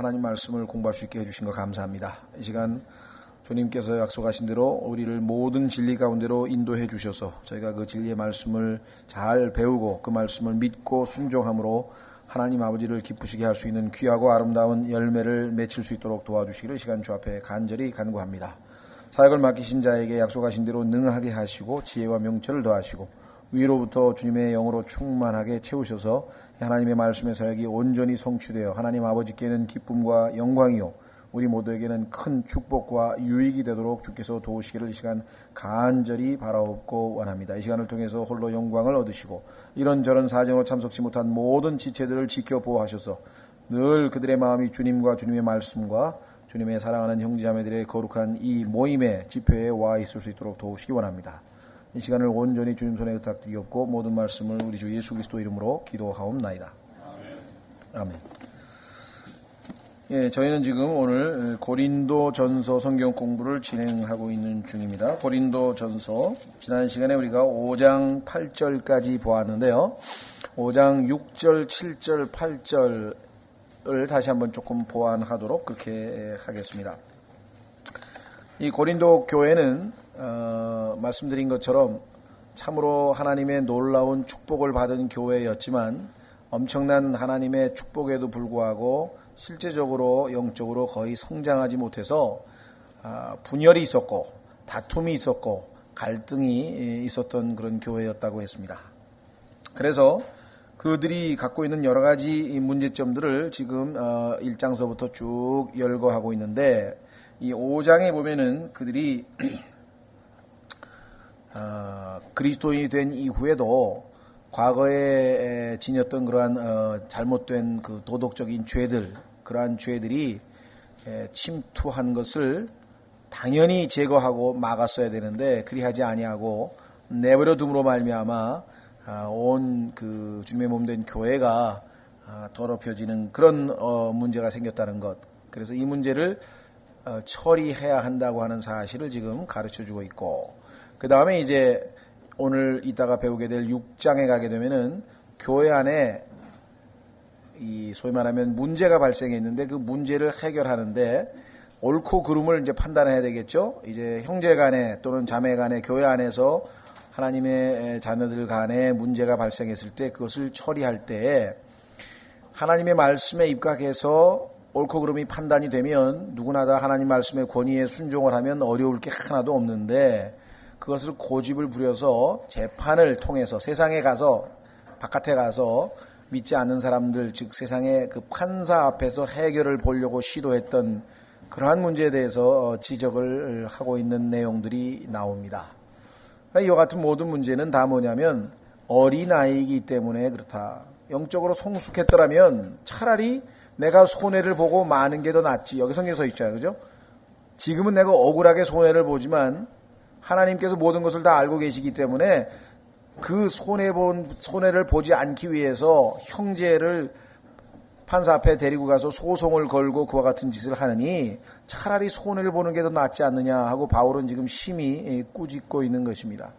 하나님 말씀을 공부할 수 있게 해주신 것 감사합니다. 이 시간 주님께서 약속하신 대로 우리를 모든 진리 가운데로 인도해 주셔서 저희가 그 진리의 말씀을 잘 배우고 그 말씀을 믿고 순종함으로 하나님 아버지를 기쁘시게 할 수 있는 귀하고 아름다운 열매를 맺힐 수 있도록 도와주시기를 이 시간 주 앞에 간절히 간구합니다. 사역을 맡기신 자에게 약속하신 대로 능하게 하시고 지혜와 명철을 더하시고 위로부터 주님의 영으로 충만하게 채우셔서 하나님의 말씀의 사역이 온전히 성취되어 하나님 아버지께는 기쁨과 영광이요 우리 모두에게는 큰 축복과 유익이 되도록 주께서 도우시기를 이 시간 간절히 바라옵고 원합니다. 이 시간을 통해서 홀로 영광을 얻으시고 이런저런 사정으로 참석치 못한 모든 지체들을 지켜 보호하셔서 늘 그들의 마음이 주님과 주님의 말씀과 주님의 사랑하는 형제자매들의 거룩한 이 모임의 집회에 와 있을 수 있도록 도우시기 원합니다. 이 시간을 온전히 주님 손에 의탁드리옵고 모든 말씀을 우리 주 예수 그리스도 이름으로 기도하옵나이다. 아멘. 예, 저희는 지금 오늘 고린도 전서 성경 공부를 진행하고 있는 중입니다. 고린도 전서 지난 시간에 우리가 5장 8절까지 보았는데요. 5장 6절, 7절, 8절을 다시 한번 조금 보완하도록 그렇게 하겠습니다. 이 고린도 교회는 말씀드린 것처럼 참으로 하나님의 놀라운 축복을 받은 교회였지만 엄청난 하나님의 축복에도 불구하고 실제적으로 영적으로 거의 성장하지 못해서 분열이 있었고 다툼이 있었고 갈등이 있었던 그런 교회였다고 했습니다. 그래서 그들이 갖고 있는 여러 가지 문제점들을 지금 1장서부터 쭉 열거하고 있는데 이 5장에 보면은 그들이 그리스도인이 된 이후에도 과거에 지녔던 그러한 잘못된 그 도덕적인 죄들, 그러한 죄들이 침투한 것을 당연히 제거하고 막았어야 되는데 그리하지 아니하고 내버려 둠으로 말미암아 온 그 주님의 몸된 교회가 더럽혀지는 그런 문제가 생겼다는 것. 그래서 이 문제를 처리해야 한다고 하는 사실을 지금 가르쳐주고 있고 그 다음에 이제 오늘 이따가 배우게 될 6장에 가게 되면은 교회 안에 이 소위 말하면 문제가 발생했는데 그 문제를 해결하는데 옳고 그름을 이제 판단해야 되겠죠. 이제 형제 간에 또는 자매 간에 교회 안에서 하나님의 자녀들 간에 문제가 발생했을 때 그것을 처리할 때 하나님의 말씀에 입각해서 옳고 그름이 판단이 되면 누구나 다 하나님 말씀의 권위에 순종을 하면 어려울 게 하나도 없는데 그것을 고집을 부려서 재판을 통해서 세상에 가서 바깥에 가서 믿지 않는 사람들 즉 세상의 그 판사 앞에서 해결을 보려고 시도했던 그러한 문제에 대해서 지적을 하고 있는 내용들이 나옵니다. 이와 같은 모든 문제는 다 뭐냐면 어린아이이기 때문에 그렇다. 영적으로 성숙했더라면 차라리 내가 손해를 보고 마는 게 더 낫지. 여기 성경에 서 있잖아요. 그죠? 지금은 내가 억울하게 손해를 보지만 하나님께서 모든 것을 다 알고 계시기 때문에 그 손해를 보지 않기 위해서 형제를 판사 앞에 데리고 가서 소송을 걸고 그와 같은 짓을 하느니 차라리 손해를 보는 게 더 낫지 않느냐 하고 바울은 지금 심히 꾸짖고 있는 것입니다.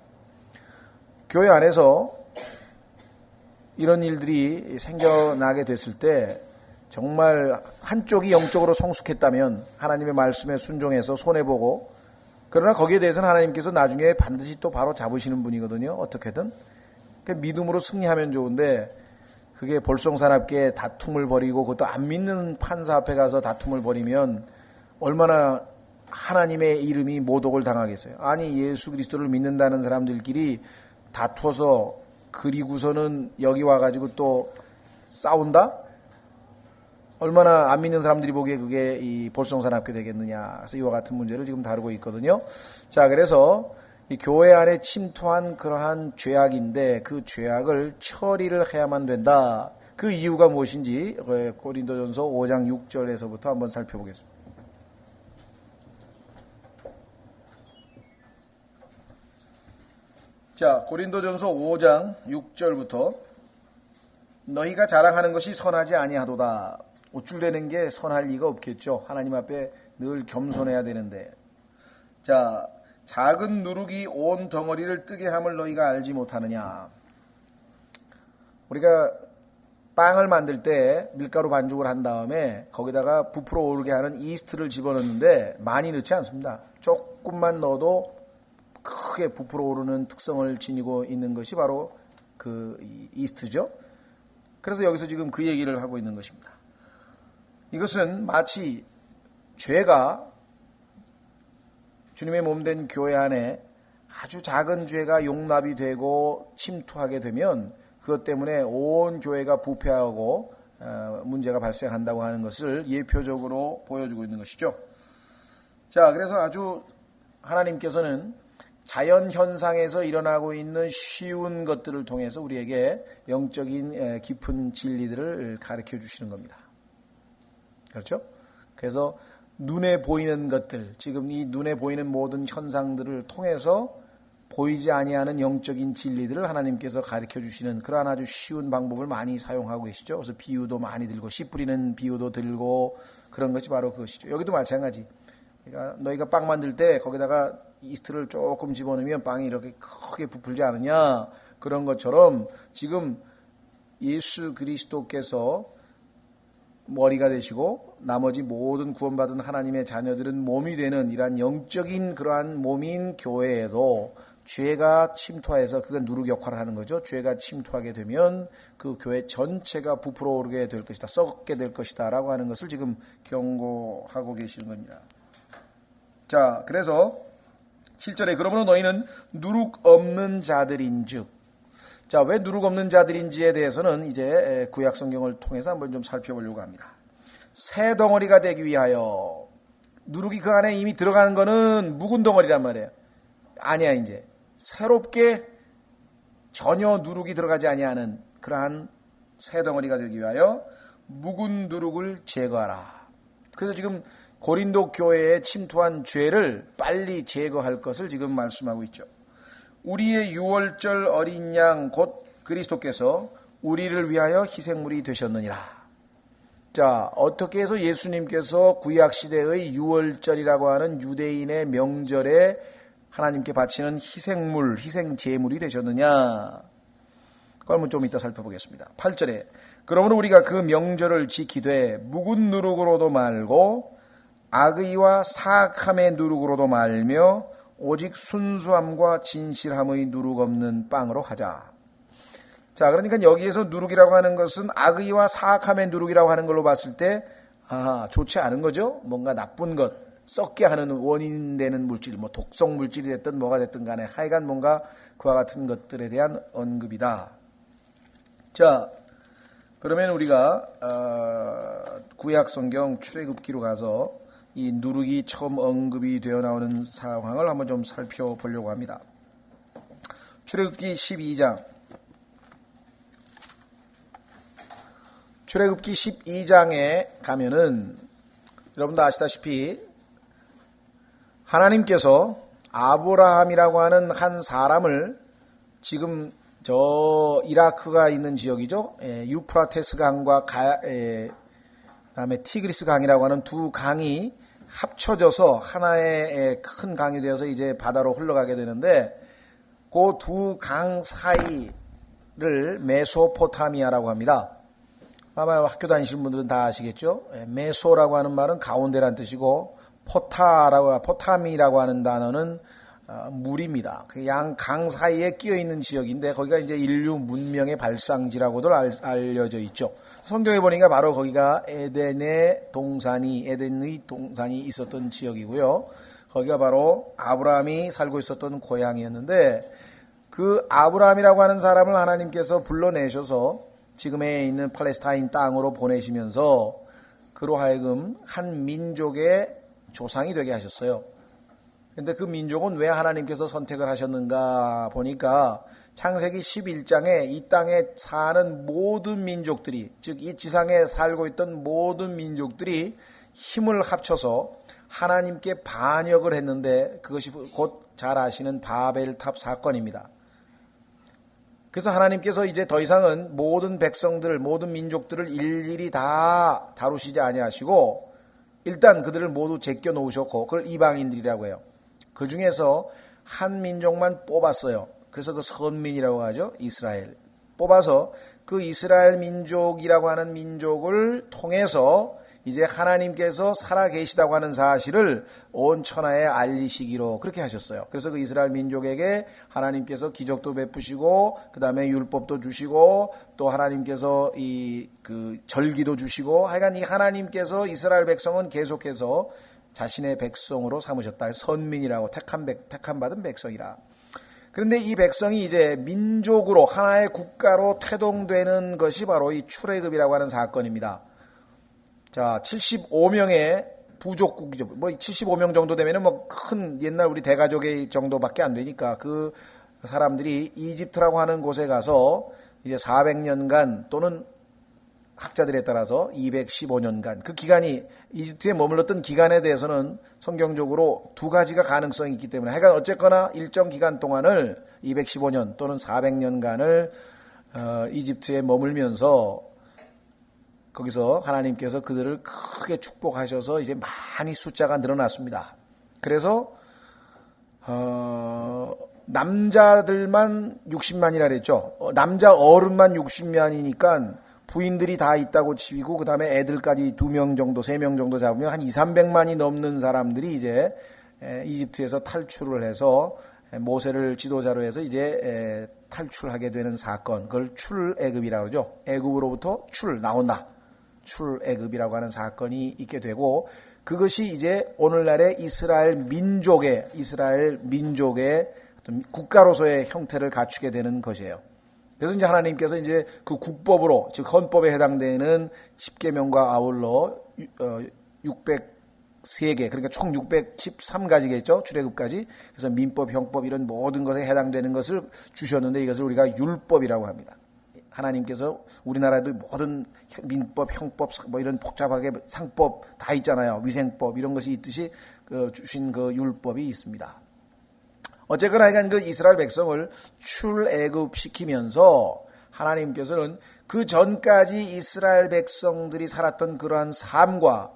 교회 안에서 이런 일들이 생겨나게 됐을 때 정말 한쪽이 영적으로 성숙했다면 하나님의 말씀에 순종해서 손해보고 그러나 거기에 대해서는 하나님께서 나중에 반드시 또 바로 잡으시는 분이거든요. 어떻게든. 그러니까 믿음으로 승리하면 좋은데 그게 볼썽사납게 다툼을 벌이고 그것도 안 믿는 판사 앞에 가서 다툼을 벌이면 얼마나 하나님의 이름이 모독을 당하겠어요. 아니 예수 그리스도를 믿는다는 사람들끼리 다투어서 그리고서는 여기 와가지고 또 싸운다? 얼마나 안 믿는 사람들이 보기에 그게 이 볼썽사납게 되겠느냐. 그래서 이와 같은 문제를 지금 다루고 있거든요. 자, 그래서 이 교회 안에 침투한 그러한 죄악인데 그 죄악을 처리를 해야만 된다. 그 이유가 무엇인지 고린도전서 5장 6절에서부터 한번 살펴보겠습니다. 자, 고린도전서 5장 6절부터 너희가 자랑하는 것이 선하지 아니하도다. 우쭐대는 게 선할 리가 없겠죠. 하나님 앞에 늘 겸손해야 되는데. 자, 작은 누룩이 온 덩어리를 뜨게 함을 너희가 알지 못하느냐. 우리가 빵을 만들 때 밀가루 반죽을 한 다음에 거기다가 부풀어 오르게 하는 이스트를 집어넣는데 많이 넣지 않습니다. 조금만 넣어도 크게 부풀어 오르는 특성을 지니고 있는 것이 바로 그 이스트죠. 그래서 여기서 지금 그 얘기를 하고 있는 것입니다. 이것은 마치 죄가 주님의 몸된 교회 안에 아주 작은 죄가 용납이 되고 침투하게 되면 그것 때문에 온 교회가 부패하고 문제가 발생한다고 하는 것을 예표적으로 보여주고 있는 것이죠. 자, 그래서 아주 하나님께서는 자연 현상에서 일어나고 있는 쉬운 것들을 통해서 우리에게 영적인 깊은 진리들을 가르쳐 주시는 겁니다. 그렇죠? 그래서 눈에 보이는 것들, 지금 이 눈에 보이는 모든 현상들을 통해서 보이지 아니하는 영적인 진리들을 하나님께서 가르쳐 주시는 그러한 아주 쉬운 방법을 많이 사용하고 계시죠. 그래서 비유도 많이 들고 씨 뿌리는 비유도 들고 그런 것이 바로 그것이죠. 여기도 마찬가지. 그러니까 너희가 빵 만들 때 거기다가 이스트를 조금 집어넣으면 빵이 이렇게 크게 부풀지 않느냐. 그런 것처럼 지금 예수 그리스도께서 머리가 되시고 나머지 모든 구원받은 하나님의 자녀들은 몸이 되는 이러한 영적인 그러한 몸인 교회에도 죄가 침투해서 그건 누룩 역할을 하는 거죠. 죄가 침투하게 되면 그 교회 전체가 부풀어 오르게 될 것이다. 썩게 될 것이다. 라고 하는 것을 지금 경고하고 계시는 겁니다. 자, 그래서 7절에 그러므로 너희는 누룩 없는 자들인즉. 자, 왜 누룩 없는 자들인지에 대해서는 이제 구약 성경을 통해서 한번 좀 살펴보려고 합니다. 새 덩어리가 되기 위하여 누룩이 그 안에 이미 들어가는 거는 묵은 덩어리란 말이에요. 아니야, 이제. 새롭게 전혀 누룩이 들어가지 아니하는 그러한 새 덩어리가 되기 위하여 묵은 누룩을 제거하라. 그래서 지금 고린도 교회에 침투한 죄를 빨리 제거할 것을 지금 말씀하고 있죠. 우리의 유월절 어린 양 곧 그리스도께서 우리를 위하여 희생물이 되셨느니라. 자, 어떻게 해서 예수님께서 구약시대의 유월절이라고 하는 유대인의 명절에 하나님께 바치는 희생물, 희생제물이 되셨느냐? 그걸 좀 이따 살펴보겠습니다. 8절에 그러므로 우리가 그 명절을 지키되 묵은 누룩으로도 말고 악의와 사악함의 누룩으로도 말며 오직 순수함과 진실함의 누룩 없는 빵으로 하자. 자, 그러니까 여기에서 누룩이라고 하는 것은 악의와 사악함의 누룩이라고 하는 걸로 봤을 때 좋지 않은 거죠. 뭔가 나쁜 것, 썩게 하는 원인 되는 물질, 뭐 독성 물질이 됐든 뭐가 됐든 간에 하여간 뭔가 그와 같은 것들에 대한 언급이다. 자, 그러면 우리가 구약 성경 출애굽기로 가서 이 누룩이 처음 언급이 되어 나오는 상황을 한번 좀 살펴보려고 합니다. 출애굽기 12장. 출애굽기 12장에 가면은 여러분도 아시다시피 하나님께서 아브라함이라고 하는 한 사람을 지금 저 이라크가 있는 지역이죠. 유프라테스 강과 그다음에 티그리스 강이라고 하는 두 강이 합쳐져서 하나의 큰 강이 되어서 이제 바다로 흘러가게 되는데 그 두 강 사이를 메소포타미아라고 합니다. 아마 학교 다니시는 분들은 다 아시겠죠. 메소라고 하는 말은 가운데란 뜻이고 포타미라고 하는 단어는 물입니다. 그 양 강 사이에 끼어 있는 지역인데 거기가 이제 인류 문명의 발상지라고도 알려져 있죠. 성경에 보니까 바로 거기가 에덴의 동산이 있었던 지역이고요. 거기가 바로 아브라함이 살고 있었던 고향이었는데 그 아브라함이라고 하는 사람을 하나님께서 불러내셔서 지금에 있는 팔레스타인 땅으로 보내시면서 그로 하여금 한 민족의 조상이 되게 하셨어요. 그런데 그 민족은 왜 하나님께서 선택을 하셨는가 보니까 창세기 11장에 이 땅에 사는 모든 민족들이, 즉 이 지상에 살고 있던 모든 민족들이 힘을 합쳐서 하나님께 반역을 했는데 그것이 곧 잘 아시는 바벨탑 사건입니다. 그래서 하나님께서 이제 더 이상은 모든 백성들, 모든 민족들을 일일이 다 다루시지 아니하시고 일단 그들을 모두 제껴 놓으셨고 그걸 이방인들이라고 해요. 그 중에서 한 민족만 뽑았어요. 그래서 그 선민이라고 하죠. 이스라엘. 뽑아서 그 이스라엘 민족이라고 하는 민족을 통해서 이제 하나님께서 살아계시다고 하는 사실을 온 천하에 알리시기로 그렇게 하셨어요. 그래서 그 이스라엘 민족에게 하나님께서 기적도 베푸시고 그 다음에 율법도 주시고 또 하나님께서 그 절기도 주시고 하여간 이 하나님께서 이스라엘 백성은 계속해서 자신의 백성으로 삼으셨다. 선민이라고 택함 받은 백성이라. 그런데 이 백성이 이제 민족으로 하나의 국가로 태동되는 것이 바로 이 출애굽이라고 하는 사건입니다. 자, 75명의 부족국이죠. 뭐 75명 정도 되면은 뭐 큰 옛날 우리 대가족의 정도밖에 안 되니까 그 사람들이 이집트라고 하는 곳에 가서 이제 400년간 또는 학자들에 따라서 215년간 그 기간이 이집트에 머물렀던 기간에 대해서는 성경적으로 두 가지가 가능성이 있기 때문에 하여간 어쨌거나 일정 기간 동안을 215년 또는 400년간을 이집트에 머물면서 거기서 하나님께서 그들을 크게 축복하셔서 이제 많이 숫자가 늘어났습니다. 그래서 남자들만 60만이라 그랬죠. 남자 어른만 60만이니까 부인들이 다 있다고 치고 그 다음에 애들까지 2명 정도 3명 정도 잡으면 한 200~300만이 넘는 사람들이 이제 이집트에서 탈출을 해서 모세를 지도자로 해서 이제 탈출하게 되는 사건, 그걸 출애굽이라고 그러죠. 애굽으로부터 나온다. 출애굽이라고 하는 사건이 있게 되고 그것이 이제 오늘날의 이스라엘 민족의 어떤 국가로서의 형태를 갖추게 되는 것이에요. 그래서 이제 하나님께서 이제 그 국법으로 즉 헌법에 해당되는 10계명과 아울러 603개 그러니까 총 613가지겠죠. 출애굽까지. 그래서 민법, 형법 이런 모든 것에 해당되는 것을 주셨는데 이것을 우리가 율법이라고 합니다. 하나님께서 우리나라에도 모든 민법, 형법, 뭐 이런 복잡하게 상법 다 있잖아요. 위생법 이런 것이 있듯이 주신 그 율법이 있습니다. 어쨌거나 하여간 그 이스라엘 백성을 출애굽시키면서 하나님께서는 그 전까지 이스라엘 백성들이 살았던 그러한 삶과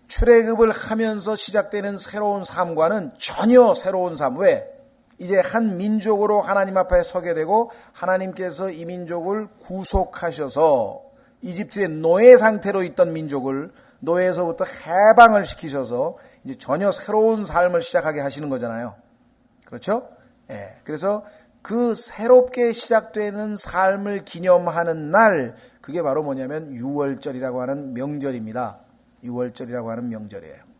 출애굽을 하면서 시작되는 새로운 삶과는 전혀 새로운 삶. 왜? 이제 한 민족으로 하나님 앞에 서게 되고 하나님께서 이 민족을 구속하셔서 이집트의 노예 상태로 있던 민족을 노예에서부터 해방을 시키셔서 이제 전혀 새로운 삶을 시작하게 하시는 거잖아요. 그렇죠? 예. 그래서 그 새롭게 시작되는 삶을 기념하는 날, 그게 바로 뭐냐면 6월절이라고 하는 명절입니다. 6월절이라고 하는 명절이에요.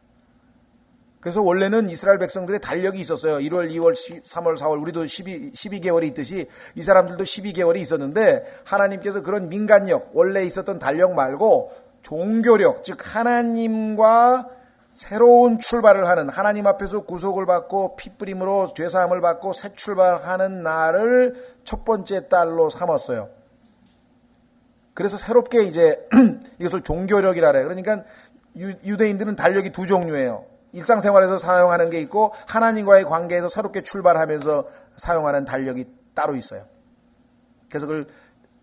그래서 원래는 이스라엘 백성들의 달력이 있었어요. 1월, 2월, 3월, 4월, 우리도 12개월이 있듯이 이 사람들도 12개월이 있었는데 하나님께서 그런 민간력, 원래 있었던 달력 말고 종교력, 즉 하나님과 새로운 출발을 하는, 하나님 앞에서 구속을 받고 피뿌림으로 죄사함을 받고 새 출발하는 날을 첫 번째 달로 삼았어요. 그래서 새롭게 이제 이것을 종교력이라 그래요. 그러니까 유대인들은 달력이 두 종류예요. 일상생활에서 사용하는 게 있고 하나님과의 관계에서 새롭게 출발하면서 사용하는 달력이 따로 있어요. 그래서 그걸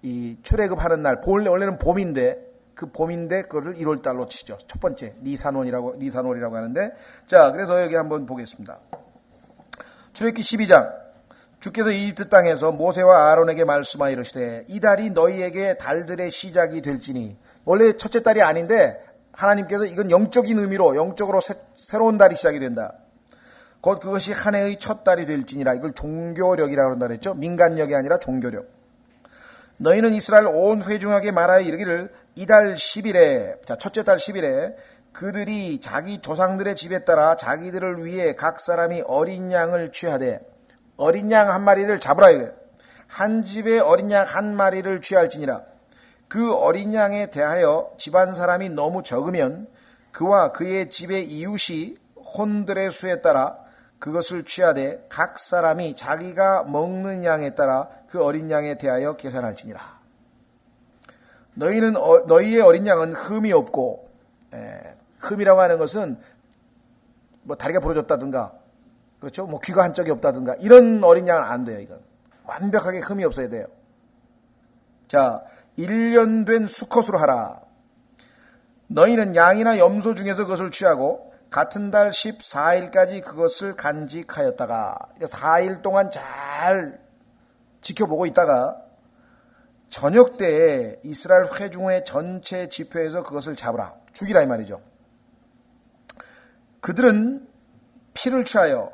이 출애굽하는 날, 원래는 봄인데 그 봄인데 그거를 1월 달로 치죠. 첫 번째 니산월이라고 하는데, 자 그래서 여기 한번 보겠습니다. 출애굽기 12장. 주께서 이집트 땅에서 모세와 아론에게 말씀하여 이르시되 이 달이 너희에게 달들의 시작이 될지니. 원래 첫째 달이 아닌데 하나님께서 이건 영적인 의미로 영적으로 새로운 달이 시작이 된다. 곧 그것이 한 해의 첫 달이 될지니라. 이걸 종교력이라고 한다 그랬죠. 민간력이 아니라 종교력. 너희는 이스라엘 온 회중에게 말하여 이르기를 이 달 10일에, 자 첫째 달 10일에 그들이 자기 조상들의 집에 따라 자기들을 위해 각 사람이 어린 양을 취하되, 어린 양 한 마리를 잡으라 이래. 한 집에 어린 양 한 마리를 취할지니라. 그 어린 양에 대하여 집안 사람이 너무 적으면 그와 그의 집의 이웃이 혼들의 수에 따라 그것을 취하되 각 사람이 자기가 먹는 양에 따라 그 어린 양에 대하여 계산할지니라. 너희의 어린 양은 흠이 없고, 흠이라고 하는 것은 뭐 다리가 부러졌다든가, 그렇죠? 뭐 귀가 한 짝이 없다든가 이런 어린 양은 안 돼요. 이건 완벽하게 흠이 없어야 돼요. 자, 1년 된 수컷으로 하라. 너희는 양이나 염소 중에서 그것을 취하고 같은 달 14일까지 그것을 간직하였다가 4일 동안 잘 지켜보고 있다가 저녁 때에 이스라엘 회중의 전체 집회에서 그것을 잡으라. 죽이라 이 말이죠. 그들은 피를 취하여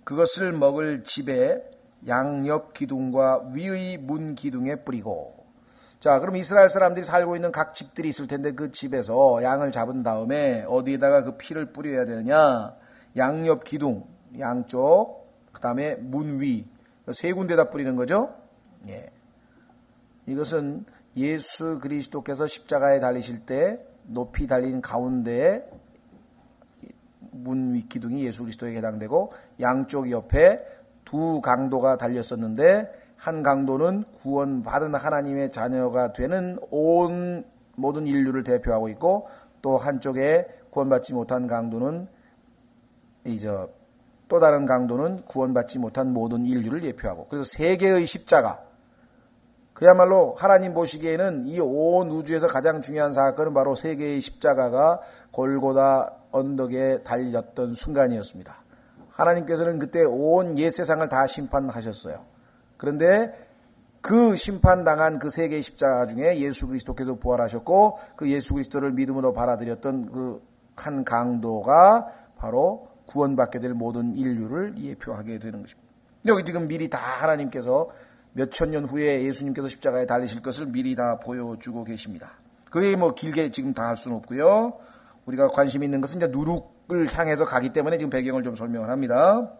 그것을 먹을 집에 양옆 기둥과 위의 문 기둥에 뿌리고. 자, 그럼 이스라엘 사람들이 살고 있는 각 집들이 있을 텐데 그 집에서 양을 잡은 다음에 어디에다가 그 피를 뿌려야 되느냐? 양옆 기둥, 양쪽, 그 다음에 문 위, 세 군데다 뿌리는 거죠. 예. 이것은 예수 그리스도께서 십자가에 달리실 때 높이 달린 가운데에 문 위 기둥이 예수 그리스도에게 해당되고 양쪽 옆에 두 강도가 달렸었는데 한 강도는 구원받은 하나님의 자녀가 되는 온 모든 인류를 대표하고 있고 또 한쪽에 구원받지 못한 강도는 또 다른 강도는 구원받지 못한 모든 인류를 대표하고 그래서 세 개의 십자가 그야말로 하나님 보시기에는 이 온 우주에서 가장 중요한 사건은 바로 세 개의 십자가가 골고다 언덕에 달렸던 순간이었습니다. 하나님께서는 그때 온 옛 세상을 다 심판하셨어요. 그런데 그 심판당한 그 세 개의 십자가 중에 예수 그리스도께서 부활하셨고 그 예수 그리스도를 믿음으로 받아들였던 그 한 강도가 바로 구원받게 될 모든 인류를 예표하게 되는 것입니다. 여기 지금 미리 다 하나님께서 몇천 년 후에 예수님께서 십자가에 달리실 것을 미리 다 보여주고 계십니다. 그게 뭐 길게 지금 다 할 수는 없고요. 우리가 관심 있는 것은 이제 누룩을 향해서 가기 때문에 지금 배경을 좀 설명을 합니다.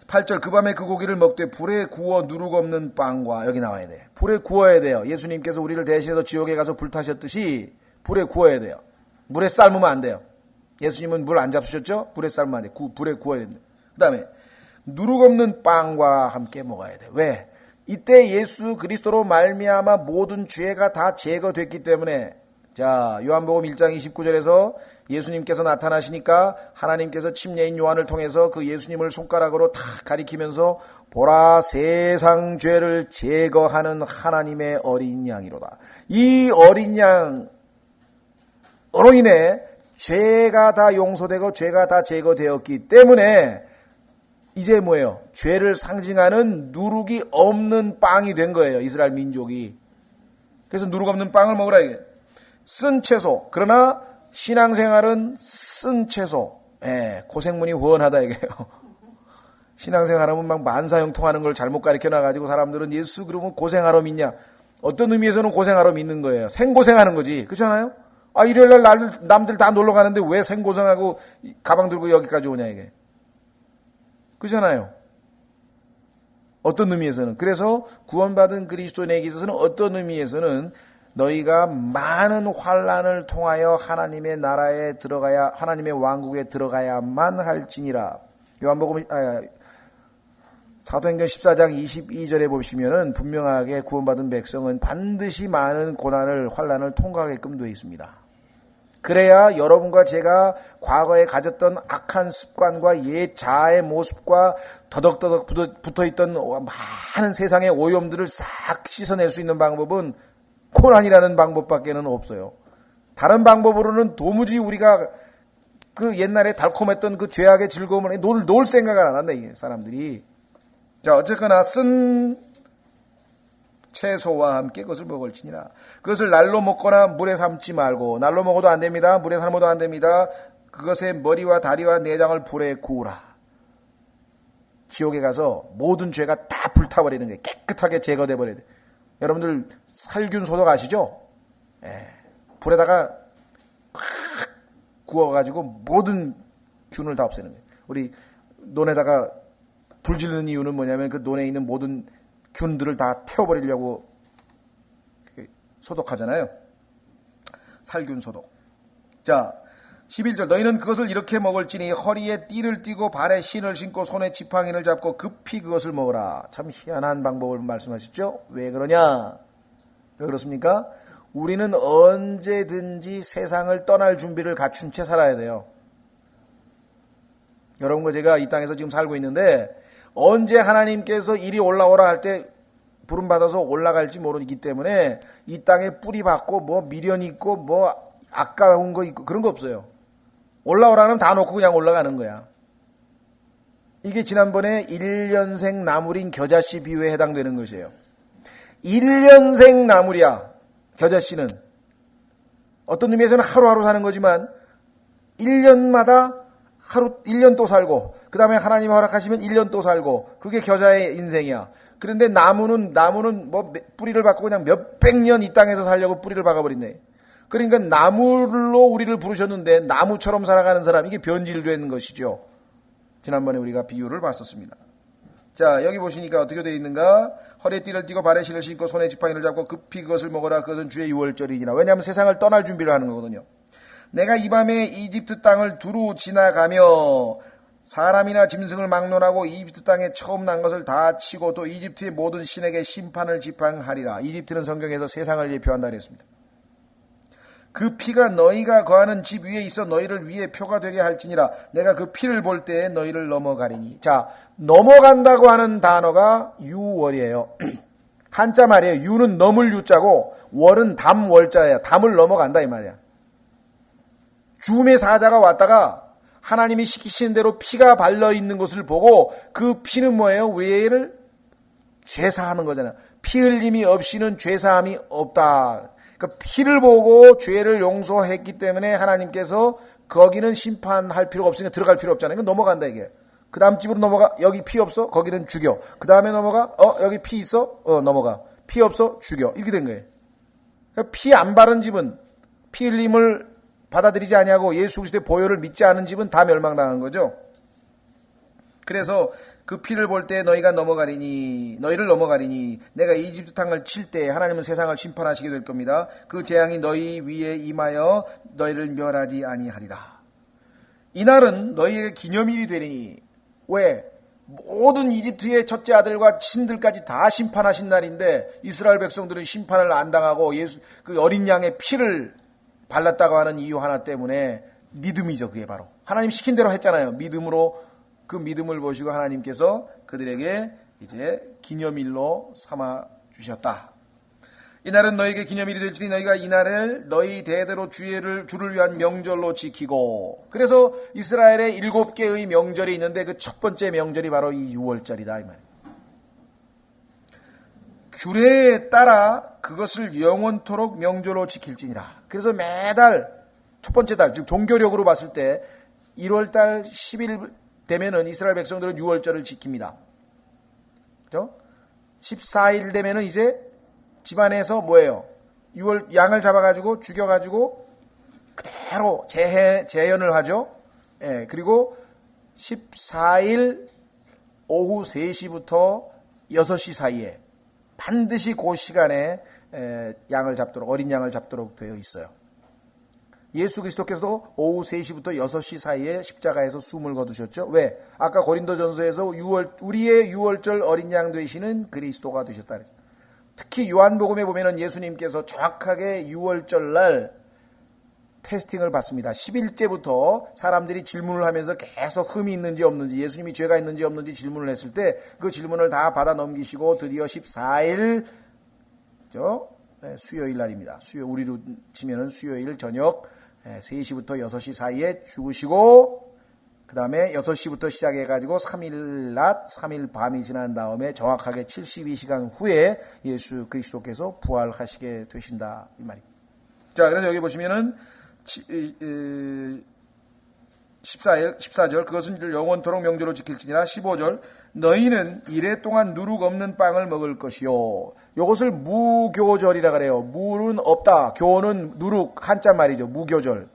8절 그 밤에 그 고기를 먹되 불에 구워 누룩 없는 빵과 여기 나와야 돼. 불에 구워야 돼요. 예수님께서 우리를 대신해서 지옥에 가서 불타셨듯이 불에 구워야 돼요. 물에 삶으면 안 돼요. 예수님은 물 안 잡수셨죠? 불에 삶으면 안 돼. 불에 구워야 됩니다. 그 다음에 누룩 없는 빵과 함께 먹어야 돼. 왜? 이때 예수 그리스도로 말미암아 모든 죄가 다 제거됐기 때문에 자 요한복음 1장 29절에서 예수님께서 나타나시니까 하나님께서 침례인 요한을 통해서 그 예수님을 손가락으로 탁 가리키면서 보라 세상 죄를 제거하는 하나님의 어린 양이로다. 이 어린 양으로 인해 죄가 다 용서되고 죄가 다 제거되었기 때문에 이제 뭐예요? 죄를 상징하는 누룩이 없는 빵이 된 거예요. 이스라엘 민족이. 그래서 누룩 없는 빵을 먹으라 이게. 쓴 채소. 그러나 신앙생활은 쓴 채소. 예, 고생문이 훤하다 이게요. 신앙생활하면 막 만사형통하는 걸 잘못 가르쳐놔가지고 사람들은 예수 그러면 고생하러 믿냐. 어떤 의미에서는 고생하러 믿는 거예요. 생고생하는 거지. 그렇잖아요? 아, 일요일날 남들 다 놀러 가는데 왜 생고생하고 가방 들고 여기까지 오냐 이게. 그렇잖아요. 어떤 의미에서는. 그래서 구원받은 그리스도인에게 있어서는 어떤 의미에서는 너희가 많은 환난을 통하여 하나님의 나라에 들어가야 하나님의 왕국에 들어가야만 할지니라. 요한복음 사도행전 14장 22절에 보시면은 분명하게 구원받은 백성은 반드시 많은 고난을 환난을 통과하게끔 되어 있습니다. 그래야 여러분과 제가 과거에 가졌던 악한 습관과 옛 자아의 모습과 더덕더덕 붙어있던 많은 세상의 오염들을 싹 씻어낼 수 있는 방법은 고난이라는 방법밖에는 없어요. 다른 방법으로는 도무지 우리가 그 옛날에 달콤했던 그 죄악의 즐거움을 놀 생각을 안 한다, 이게 사람들이. 자, 어쨌거나 쓴 채소와 함께 그것을 먹을지니라. 그것을 날로 먹거나 물에 삶지 말고, 날로 먹어도 안 됩니다. 물에 삶아도 안 됩니다. 그것의 머리와 다리와 내장을 불에 구우라. 지옥에 가서 모든 죄가 다 불타버리는 거예요. 깨끗하게 제거돼 버려야 돼요. 여러분들 살균 소독 아시죠? 예. 불에다가 팍 구워가지고 모든 균을 다 없애는 거예요. 우리 논에다가 불 지르는 이유는 뭐냐면 그 논에 있는 모든 균들을 다 태워버리려고 소독하잖아요. 살균 소독. 자, 11절 너희는 그것을 이렇게 먹을지니 허리에 띠를 띠고 발에 신을 신고 손에 지팡이를 잡고 급히 그것을 먹으라. 참 희한한 방법을 말씀하셨죠? 왜 그러냐? 왜 그렇습니까? 우리는 언제든지 세상을 떠날 준비를 갖춘 채 살아야 돼요. 여러분과 제가 이 땅에서 지금 살고 있는데 언제 하나님께서 이리 올라오라 할 때 부름받아서 올라갈지 모르기 때문에 이 땅에 뿌리 박고 뭐 미련 있고 뭐 아까운 거 있고 그런 거 없어요. 올라오라면 다 놓고 그냥 올라가는 거야. 이게 지난번에 1년생 나무린 겨자씨 비유에 해당되는 것이에요. 1년생 나물이야. 겨자씨는. 어떤 의미에서는 하루하루 사는 거지만 1년마다 1년 또 살고 그 다음에 하나님이 허락하시면 1년 또 살고 그게 겨자의 인생이야. 그런데 나무는 뭐 뿌리를 박고 그냥 몇백 년 이 땅에서 살려고 뿌리를 박아버린대. 그러니까 나물로 우리를 부르셨는데 나무처럼 살아가는 사람, 이게 변질된 것이죠. 지난번에 우리가 비유를 봤었습니다. 자, 여기 보시니까 어떻게 되어 있는가? 허리에 띠를 띠고 발에 실을 신고 손에 지팡이를 잡고 급히 그것을 먹어라. 그것은 주의 유월절이니라. 왜냐하면 세상을 떠날 준비를 하는 거거든요. 내가 이 밤에 이집트 땅을 두루 지나가며 사람이나 짐승을 막론하고 이집트 땅에 처음 난 것을 다 치고 또 이집트의 모든 신에게 심판을 지팡하리라. 이집트는 성경에서 세상을 예표한다 그랬습니다. 그 피가 너희가 거하는 집 위에 있어 너희를 위에 표가 되게 할지니라. 내가 그 피를 볼 때에 너희를 넘어가리니. 자, 넘어간다고 하는 단어가 유월이에요. 한자 말이에요. 유는 넘을 유자고 월은 담월자예요. 담을 넘어간다 이 말이야. 죽음의 사자가 왔다가 하나님이 시키시는 대로 피가 발려 있는 것을 보고 그 피는 뭐예요? 우리를 죄사하는 거잖아요. 피 흘림이 없이는 죄사함이 없다. 그러니까 피를 보고 죄를 용서했기 때문에 하나님께서 거기는 심판할 필요가 없으니까 들어갈 필요 없잖아요. 그러니까 넘어간다 이게. 그 다음 집으로 넘어가. 여기 피 없어? 거기는 죽여. 그 다음에 넘어가. 여기 피 있어? 넘어가. 피 없어? 죽여. 이렇게 된 거예요. 그러니까 피 안 바른 집은, 피 흘림을 받아들이지 아니하고 예수 그리스도의 보혈을 믿지 않은 집은 다 멸망당한 거죠. 그래서 그 피를 볼 때 너희를 넘어가리니 내가 이집트 땅을 칠 때 하나님은 세상을 심판하시게 될 겁니다. 그 재앙이 너희 위에 임하여 너희를 멸하지 아니하리라. 이날은 너희에게 기념일이 되리니. 왜? 모든 이집트의 첫째 아들과 신들까지 다 심판하신 날인데 이스라엘 백성들은 심판을 안 당하고 그 어린 양의 피를 발랐다고 하는 이유 하나 때문에 믿음이죠. 그게 바로 하나님 시킨 대로 했잖아요. 믿음으로 그 믿음을 보시고 하나님께서 그들에게 이제 기념일로 삼아 주셨다. 이날은 너희에게 기념일이 될지니 너희가 이날을 너희 대대로 주를 위한 명절로 지키고. 그래서 이스라엘에 7개의 명절이 있는데 그 첫 번째 명절이 바로 이 유월절이다 이 말이에요. 규례에 따라 그것을 영원토록 명절로 지킬지니라. 그래서 매달 첫 번째 달, 즉 종교력으로 봤을 때 1월달 10일 되면은 이스라엘 백성들은 유월절을 지킵니다. 그죠? 14일 되면은 이제 집안에서 뭐예요? 양을 잡아가지고 죽여가지고 그대로 재현을 하죠. 예, 그리고 14일 오후 3시부터 6시 사이에 반드시 그 시간에 어린 양을 잡도록 되어 있어요. 예수 그리스도께서도 오후 3시부터 6시 사이에 십자가에서 숨을 거두셨죠. 왜? 아까 고린도전서에서 우리의 유월절 어린 양 되시는 그리스도가 되셨다. 특히 요한복음에 보면은 예수님께서 정확하게 유월절 날 테스팅을 받습니다. 11제부터 사람들이 질문을 하면서 계속 흠이 있는지 없는지, 예수님이 죄가 있는지 없는지 질문을 했을 때 그 질문을 다 받아 넘기시고 드디어 14일 수요일 날입니다. 우리로 치면은 수요일 저녁 3시부터 6시 사이에 죽으시고 그 다음에 6시부터 시작해가지고 3일 낮, 3일 밤이 지난 다음에 정확하게 72시간 후에 예수 그리스도께서 부활하시게 되신다 이 말입니다. 자, 그래서 여기 보시면은 14절 그것은 영원토록 명절로 지킬지니라. 15절 너희는 이래 동안 누룩 없는 빵을 먹을 것이요. 이것을 무교절이라 그래요. 무는 없다, 교는 누룩, 한자 말이죠. 무교절.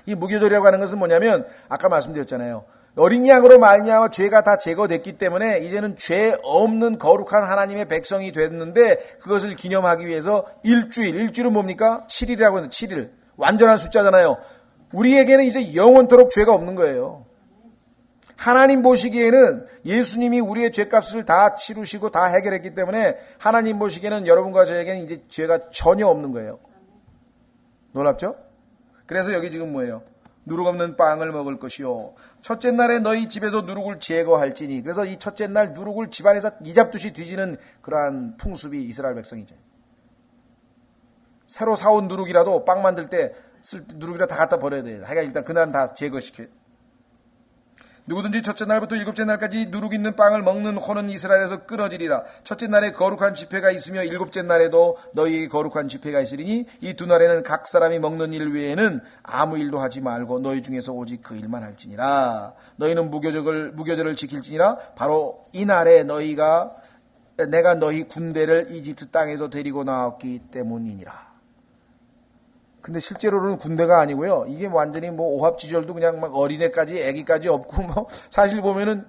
이 무교절이라고 하는 것은 뭐냐면 아까 말씀드렸잖아요. 어린 양으로 말미암아 죄가 다 제거됐기 때문에 이제는 죄 없는 거룩한 하나님의 백성이 됐는데 그것을 기념하기 위해서 일주일은 뭡니까? 7일이라고 하는 7일. 완전한 숫자잖아요. 우리에게는 이제 영원토록 죄가 없는 거예요. 하나님 보시기에는 예수님이 우리의 죄값을 다 치르시고 다 해결했기 때문에 하나님 보시기에는 여러분과 저에게는 이제 죄가 전혀 없는 거예요. 놀랍죠? 그래서 여기 지금 뭐예요? 누룩 없는 빵을 먹을 것이요. 첫째 날에 너희 집에서 누룩을 제거할지니. 그래서 이 첫째 날 누룩을 집안에서 이잡듯이 뒤지는 그러한 풍습이 이스라엘 백성이죠. 새로 사온 누룩이라도 빵 만들 때 누룩이라 다 갖다 버려야 돼요. 하여간 일단 그날 다 제거시켜요. 누구든지 첫째 날부터 일곱째 날까지 누룩 있는 빵을 먹는 혼은 이스라엘에서 끊어지리라. 첫째 날에 거룩한 집회가 있으며 일곱째 날에도 너희 거룩한 집회가 있으리니 이 두 날에는 각 사람이 먹는 일 외에는 아무 일도 하지 말고 너희 중에서 오직 그 일만 할지니라. 너희는 무교절을 지킬지니라. 바로 이 날에 내가 너희 군대를 이집트 땅에서 데리고 나왔기 때문이니라. 근데 실제로는 군대가 아니고요. 이게 완전히 오합지졸도 그냥 막 어린애까지 애기까지 없고 사실 보면은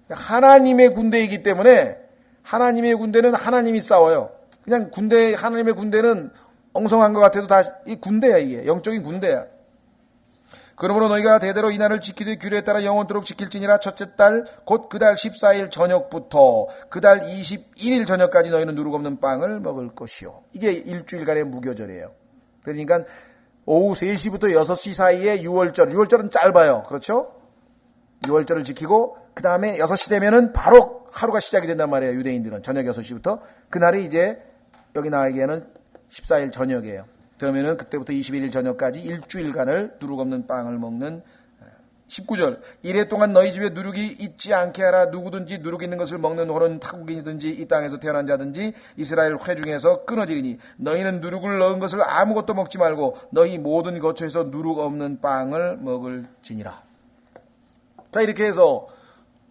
하나님의 군대이기 때문에 하나님의 군대는 하나님이 싸워요. 그냥 하나님의 군대는 엉성한 것 같아도 다 이 군대야, 이게. 영적인 군대야. 그러므로 너희가 대대로 이 날을 지키되 규례에 따라 영원토록 지킬지니라. 첫째 달 곧 그 달 14일 저녁부터 그 달 21일 저녁까지 너희는 누룩 없는 빵을 먹을 것이요. 이게 일주일간의 무교절이에요. 그러니까 오후 3시부터 6시 사이에 6월절은 짧아요. 그렇죠? 6월절을 지키고 그 다음에 6시 되면은 바로 하루가 시작이 된단 말이에요. 유대인들은 저녁 6시부터. 그날이 이제 여기 나에게는 14일 저녁이에요. 그러면은 그때부터 21일 저녁까지 일주일간을 누룩 없는 빵을 먹는 19절. 이래 동안 너희 집에 누룩이 있지 않게 하라. 누구든지 누룩 있는 것을 먹는 혼은 타국인이든지 이 땅에서 태어난 자든지 이스라엘 회중에서 끊어지리니 너희는 누룩을 넣은 것을 아무것도 먹지 말고 너희 모든 거처에서 누룩 없는 빵을 먹을지니라. 자, 이렇게 해서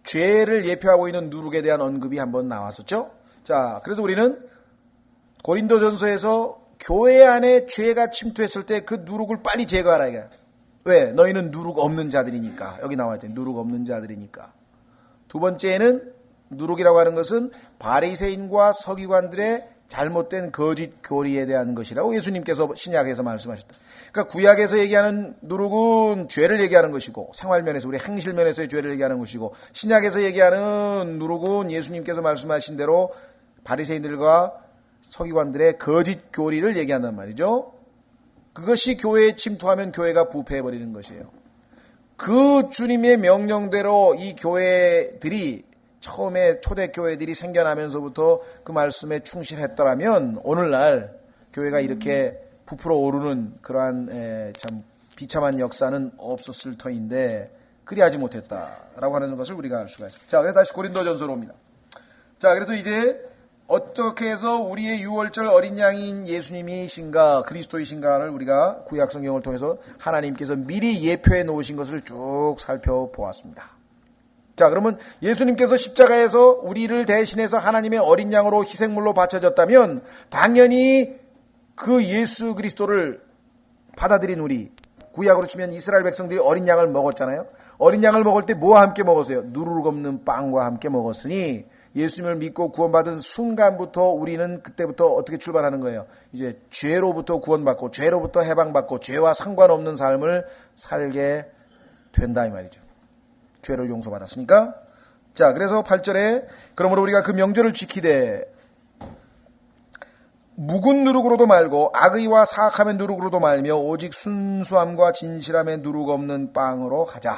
죄를 예표하고 있는 누룩에 대한 언급이 한번 나왔었죠. 자, 그래서 우리는 고린도전서에서 교회 안에 죄가 침투했을 때 그 누룩을 빨리 제거하라 이거야. 왜? 너희는 누룩 없는 자들이니까. 여기 나와 있잖아요. 누룩 없는 자들이니까. 두 번째는 누룩이라고 하는 것은 바리새인과 서기관들의 잘못된 거짓 교리에 대한 것이라고 예수님께서 신약에서 말씀하셨다. 그러니까 구약에서 얘기하는 누룩은 죄를 얘기하는 것이고 생활면에서 우리 행실면에서의 죄를 얘기하는 것이고 신약에서 얘기하는 누룩은 예수님께서 말씀하신 대로 바리새인들과 서기관들의 거짓 교리를 얘기한단 말이죠. 그것이 교회에 침투하면 교회가 부패해버리는 것이에요. 그 주님의 명령대로 이 교회들이 처음에 초대교회들이 생겨나면서부터 그 말씀에 충실했더라면 오늘날 교회가 이렇게 부풀어 오르는 그러한 참 비참한 역사는 없었을 터인데 그리하지 못했다라고 하는 것을 우리가 알 수가 있습니다. 자, 그래서 다시 고린도전서로 옵니다. 자, 그래서 이제 어떻게 해서 우리의 6월절 어린 양인 예수님이신가 그리스도이신가를 우리가 구약 성경을 통해서 하나님께서 미리 예표해 놓으신 것을 쭉 살펴보았습니다. 자, 그러면 예수님께서 십자가에서 우리를 대신해서 하나님의 어린 양으로 희생물로 바쳐졌다면 당연히 그 예수 그리스도를 받아들인 우리 구약으로 치면 이스라엘 백성들이 어린 양을 먹었잖아요. 어린 양을 먹을 때 뭐와 함께 먹었어요? 누룩 없는 빵과 함께 먹었으니 예수님을 믿고 구원받은 순간부터 우리는 그때부터 어떻게 출발하는 거예요? 이제 죄로부터 구원받고 죄로부터 해방받고 죄와 상관없는 삶을 살게 된다 이 말이죠. 죄를 용서받았으니까. 자, 그래서 8절에 그러므로 우리가 그 명절을 지키되 묵은 누룩으로도 말고 악의와 사악함의 누룩으로도 말며 오직 순수함과 진실함의 누룩 없는 빵으로 하자.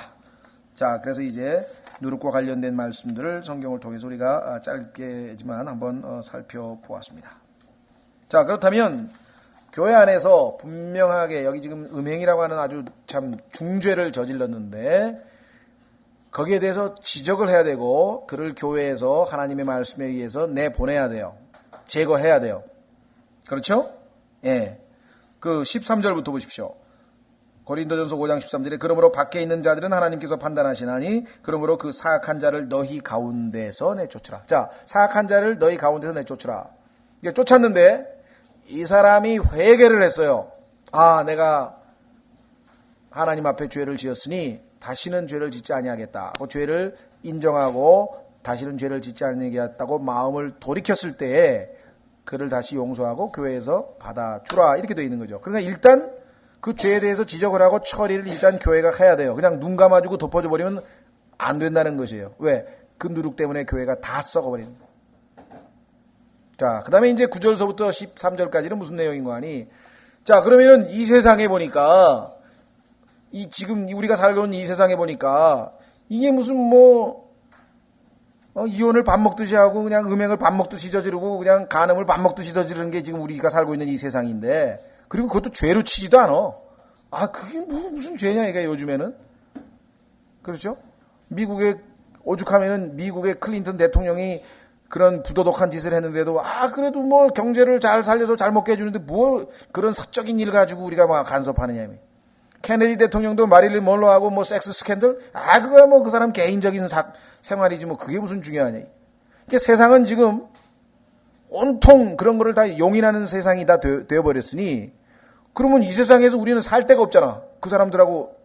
자, 그래서 이제 누룩과 관련된 말씀들을 성경을 통해서 우리가 짧게지만 한번 살펴보았습니다. 자, 그렇다면 교회 안에서 분명하게 여기 지금 음행이라고 하는 아주 참 중죄를 저질렀는데 거기에 대해서 지적을 해야 되고 그를 교회에서 하나님의 말씀에 의해서 내보내야 돼요. 제거해야 돼요. 그렇죠? 예. 그 13절부터 보십시오. 고린도전서 5장 13절에 그러므로 밖에 있는 자들은 하나님께서 판단하시나니 그러므로 그 사악한 자를 너희 가운데서 내쫓으라. 자, 사악한 자를 너희 가운데서 내쫓으라. 이게 쫓았는데 이 사람이 회개를 했어요. 아, 내가 하나님 앞에 죄를 지었으니 다시는 죄를 짓지 아니하겠다. 그 죄를 인정하고 다시는 죄를 짓지 아니하겠다고 마음을 돌이켰을 때에 그를 다시 용서하고 교회에서 받아주라. 이렇게 되어 있는 거죠. 그러니까 일단 그 죄에 대해서 지적을 하고 처리를 일단 교회가 해야 돼요. 그냥 눈 감아주고 덮어줘 버리면 안 된다는 것이에요. 왜? 그 누룩 때문에 교회가 다 썩어버리는 거예요. 자, 그 다음에 이제 9절서부터 13절까지는 무슨 내용인 거 아니? 자, 그러면은 이 세상에 보니까 지금 우리가 살고 있는 이 세상에 보니까 이게 무슨 이혼을 밥 먹듯이 하고 그냥 음행을 밥 먹듯이 저지르고 그냥 간음을 밥 먹듯이 저지르는 게 지금 우리가 살고 있는 이 세상인데 그리고 그것도 죄로 치지도 않아. 아, 그게 무슨 죄냐 이게 요즘에는. 그렇죠? 미국의 오죽하면은 미국의 클린턴 대통령이 그런 부도덕한 짓을 했는데도 그래도 뭐 경제를 잘 살려서 잘 먹게 해주는데 뭐 그런 사적인 일 가지고 우리가 막 간섭하느냐. 케네디 대통령도 마릴린 먼로하고 뭐 섹스 스캔들 그거야 뭐 그 사람 개인적인 생활이지 뭐 그게 무슨 중요하냐. 그러니까 세상은 지금 온통 그런 거를 다 용인하는 세상이 다 되어버렸으니 그러면 이 세상에서 우리는 살 데가 없잖아. 그 사람들하고.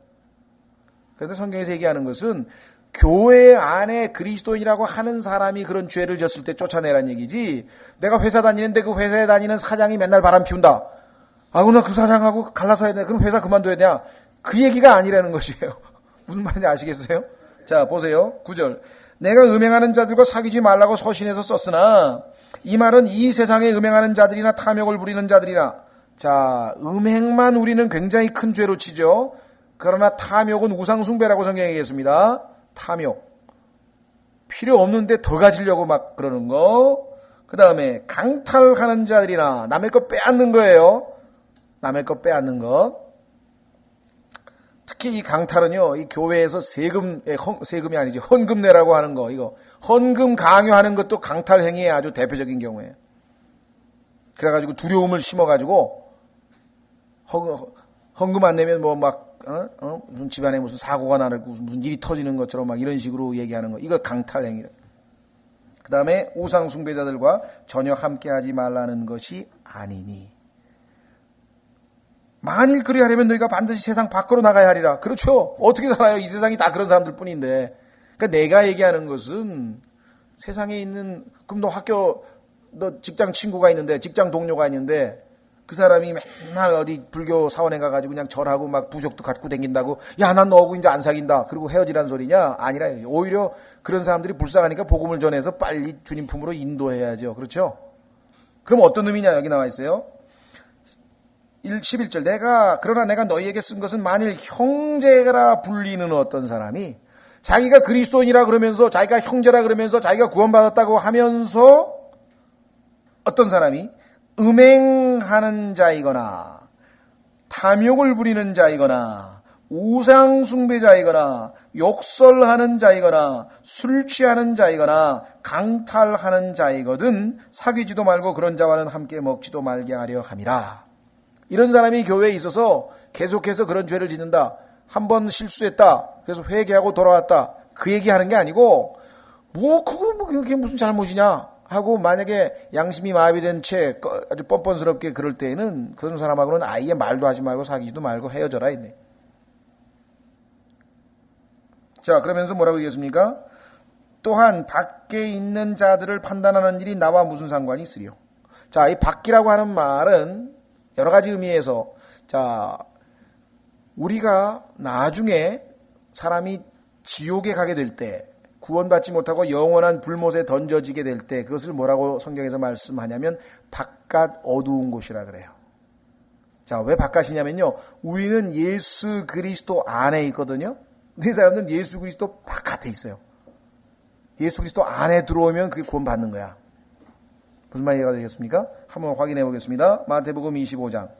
그런데 성경에서 얘기하는 것은 교회 안에 그리스도인이라고 하는 사람이 그런 죄를 졌을 때 쫓아내란 얘기지. 내가 회사 다니는데 그 회사에 다니는 사장이 맨날 바람 피운다. 나 그 사장하고 갈라서 해야 돼. 그럼 회사 그만둬야 되냐. 그 얘기가 아니라는 것이에요. 무슨 말인지 아시겠어요? 자, 보세요. 9절. 내가 음행하는 자들과 사귀지 말라고 서신해서 썼으나 이 말은 이 세상에 음행하는 자들이나 탐욕을 부리는 자들이나. 자, 음행만 우리는 굉장히 큰 죄로 치죠. 그러나 탐욕은 우상숭배라고 성경에 얘기했습니다. 탐욕. 필요 없는데 더 가지려고 막 그러는 거. 그 다음에 강탈하는 자들이나 남의 거 빼앗는 거예요. 남의 거 빼앗는 것. 특히 이 강탈은요, 이 교회에서 세금이 아니지, 헌금 내라고 하는 거, 이거. 헌금 강요하는 것도 강탈 행위의 아주 대표적인 경우예요. 그래가지고 두려움을 심어가지고, 헌금 안 내면 뭐 무슨 집안에 무슨 사고가 나고 무슨 일이 터지는 것처럼 막 이런 식으로 얘기하는 거. 이거 강탈 행위예요. 그 다음에 우상 숭배자들과 전혀 함께하지 말라는 것이 아니니. 만일 그리 하려면 너희가 반드시 세상 밖으로 나가야 하리라. 그렇죠. 어떻게 살아요? 이 세상이 다 그런 사람들 뿐인데. 그러니까 내가 얘기하는 것은 세상에 있는, 그럼 너 직장 친구가 있는데, 직장 동료가 있는데, 그 사람이 맨날 어디 불교 사원에 가가지고 그냥 절하고 막 부적도 갖고 다닌다고, 야, 난 너하고 이제 안 사귄다. 그리고 헤어지란 소리냐? 아니라, 오히려 그런 사람들이 불쌍하니까 복음을 전해서 빨리 주님 품으로 인도해야죠. 그렇죠? 그럼 어떤 의미냐? 여기 나와 있어요. 11절. 그러나 내가 너희에게 쓴 것은 만일 형제라 불리는 어떤 사람이 자기가 그리스도인이라 그러면서, 자기가 형제라 그러면서, 자기가 구원받았다고 하면서 어떤 사람이 음행하는 자이거나 탐욕을 부리는 자이거나 우상숭배자이거나 욕설하는 자이거나 술 취하는 자이거나 강탈하는 자이거든 사귀지도 말고 그런 자와는 함께 먹지도 말게 하려 함이라. 이런 사람이 교회에 있어서 계속해서 그런 죄를 짓는다. 한 번 실수했다. 그래서 회개하고 돌아왔다. 그 얘기하는 게 아니고 그게 무슨 잘못이냐 하고 만약에 양심이 마비된 채 아주 뻔뻔스럽게 그럴 때에는 그런 사람하고는 아예 말도 하지 말고 사귀지도 말고 헤어져라 했네. 자, 그러면서 뭐라고 얘기했습니까? 또한 밖에 있는 자들을 판단하는 일이 나와 무슨 상관이 있으리요. 자, 이 밖이라고 하는 말은 여러 가지 의미에서, 자, 우리가 나중에 사람이 지옥에 가게 될 때, 구원받지 못하고 영원한 불못에 던져지게 될 때, 그것을 뭐라고 성경에서 말씀하냐면 바깥 어두운 곳이라 그래요. 자, 왜 바깥이냐면요, 우리는 예수 그리스도 안에 있거든요. 이 사람들은 예수 그리스도 바깥에 있어요. 예수 그리스도 안에 들어오면 그게 구원받는 거야. 무슨 말이가 되겠습니까? 한번 확인해 보겠습니다. 마태복음 25장.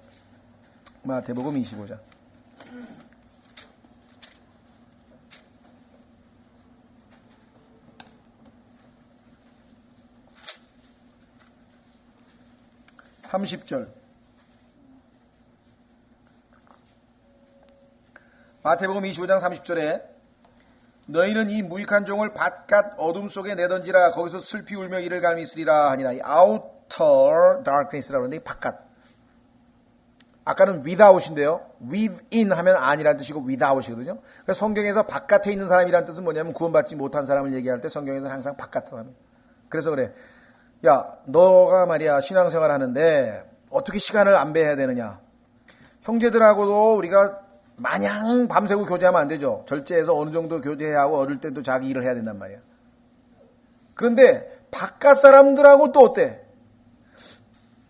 마태복음 25장. (30절) 마태복음 25장 30절에 너희는 이 무익한 종을 바깥 어둠 속에 내던지라. 거기서 슬피 울며 이를 갈미 있으리라 하니라. 이 outer darkness라고 하는데 바깥. 아까는 without인데요. within 하면 아니라는 뜻이고 without이거든요. 그래서 성경에서 바깥에 있는 사람이라는 뜻은 뭐냐면 구원받지 못한 사람을 얘기할 때 성경에서는 항상 바깥 사람. 그래서 그래. 야, 너가 말이야 신앙생활 하는데 어떻게 시간을 안배해야 되느냐. 형제들하고도 우리가 마냥 밤새고 교제하면 안 되죠. 절제해서 어느 정도 교제해야 하고 어릴 때도 자기 일을 해야 된단 말이야. 그런데 바깥 사람들하고 또 어때?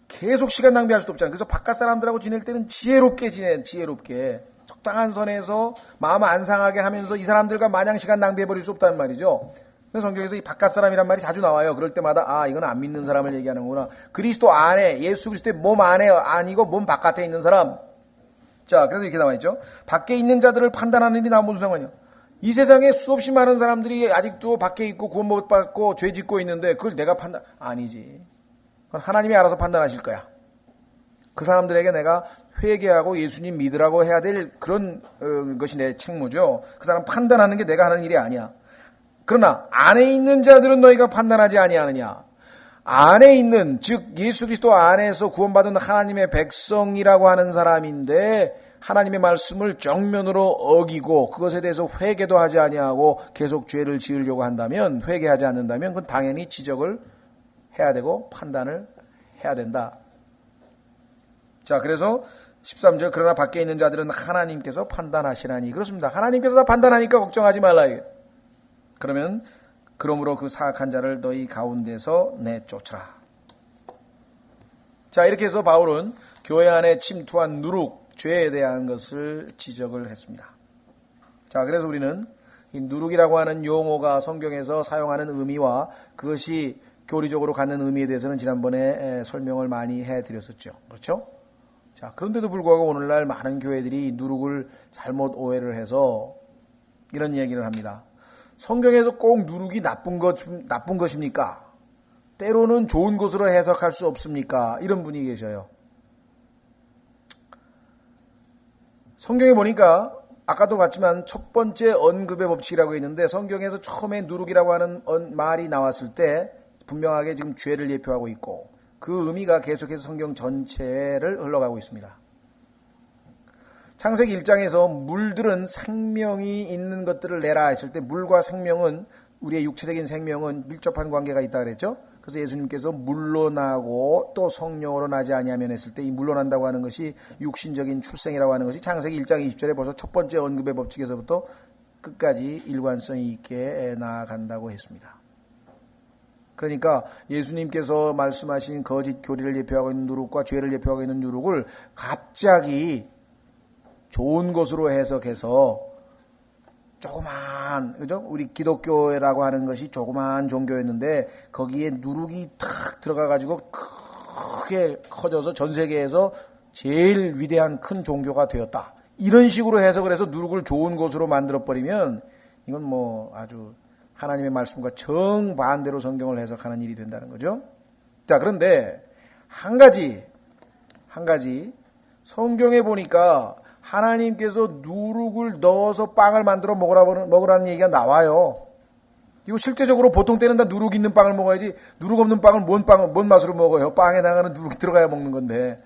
계속 시간 낭비할 수도 없잖아. 그래서 바깥 사람들하고 지낼 때는 지혜롭게 지내. 지혜롭게. 적당한 선에서 마음 안 상하게 하면서 이 사람들과 마냥 시간 낭비해버릴 수 없다는 말이죠. 그래서 성경에서 이 바깥 사람이란 말이 자주 나와요. 그럴 때마다 이건 안 믿는 사람을 얘기하는구나. 그리스도 안에, 예수 그리스도의 몸 안에 아니고 몸 바깥에 있는 사람. 자, 그래서 이렇게 나와 있죠. 밖에 있는 자들을 판단하는 일이 나 무슨 상관이요? 이 세상에 수없이 많은 사람들이 아직도 밖에 있고 구원 못 받고 죄 짓고 있는데 그걸 내가 아니지. 그건 하나님이 알아서 판단하실 거야. 그 사람들에게 내가 회개하고 예수님 믿으라고 해야 될 그런 것이 내 책무죠. 그 사람 판단하는 게 내가 하는 일이 아니야. 그러나 안에 있는 자들은 너희가 판단하지 아니하느냐. 안에 있는, 즉 예수 그리스도 안에서 구원받은 하나님의 백성이라고 하는 사람인데 하나님의 말씀을 정면으로 어기고 그것에 대해서 회개도 하지 아니하고 계속 죄를 지으려고 한다면, 회개하지 않는다면 그건 당연히 지적을 해야 되고 판단을 해야 된다. 자, 그래서 13절, 그러나 밖에 있는 자들은 하나님께서 판단하시라니. 그렇습니다. 하나님께서 다 판단하니까 걱정하지 말라. 그러므로 그 사악한 자를 너희 가운데서 내쫓으라. 자, 이렇게 해서 바울은 교회 안에 침투한 누룩, 죄에 대한 것을 지적을 했습니다. 자, 그래서 우리는 이 누룩이라고 하는 용어가 성경에서 사용하는 의미와 그것이 교리적으로 갖는 의미에 대해서는 지난번에 설명을 많이 해드렸었죠. 그렇죠? 자, 그런데도 불구하고 오늘날 많은 교회들이 누룩을 잘못 오해를 해서 이런 얘기를 합니다. 성경에서 꼭 누룩이 나쁜 것입니까? 때로는 좋은 것으로 해석할 수 없습니까? 이런 분이 계셔요. 성경에 보니까 아까도 봤지만 첫 번째 언급의 법칙이라고 있는데 성경에서 처음에 누룩이라고 하는 말이 나왔을 때 분명하게 지금 죄를 예표하고 있고 그 의미가 계속해서 성경 전체를 흘러가고 있습니다. 창세기 1장에서 물들은 생명이 있는 것들을 내라 했을 때 물과 생명은, 우리의 육체적인 생명은 밀접한 관계가 있다 그랬죠. 그래서 예수님께서 물로 나고 또 성령으로 나지 아니하면 했을 때 이 물로 난다고 하는 것이 육신적인 출생이라고 하는 것이 창세기 1장 20절에 벌써 첫 번째 언급의 법칙에서부터 끝까지 일관성이 있게 나아간다고 했습니다. 그러니까 예수님께서 말씀하신 거짓 교리를 예표하고 있는 누룩과 죄를 예표하고 있는 누룩을 갑자기 좋은 것으로 해석해서 조그만, 그죠? 우리 기독교라고 하는 것이 조그만 종교였는데 거기에 누룩이 탁 들어가가지고 크게 커져서 전 세계에서 제일 위대한 큰 종교가 되었다. 이런 식으로 해석을 해서 누룩을 좋은 것으로 만들어버리면 이건 뭐 아주 하나님의 말씀과 정반대로 성경을 해석하는 일이 된다는 거죠. 자, 그런데 한 가지 성경에 보니까 하나님께서 누룩을 넣어서 빵을 만들어 먹으라는 얘기가 나와요. 이거 실제적으로 보통 때는 다 누룩 있는 빵을 먹어야지 누룩 없는 빵을 뭔 맛으로 먹어요? 빵에 나가는 누룩이 들어가야 먹는 건데.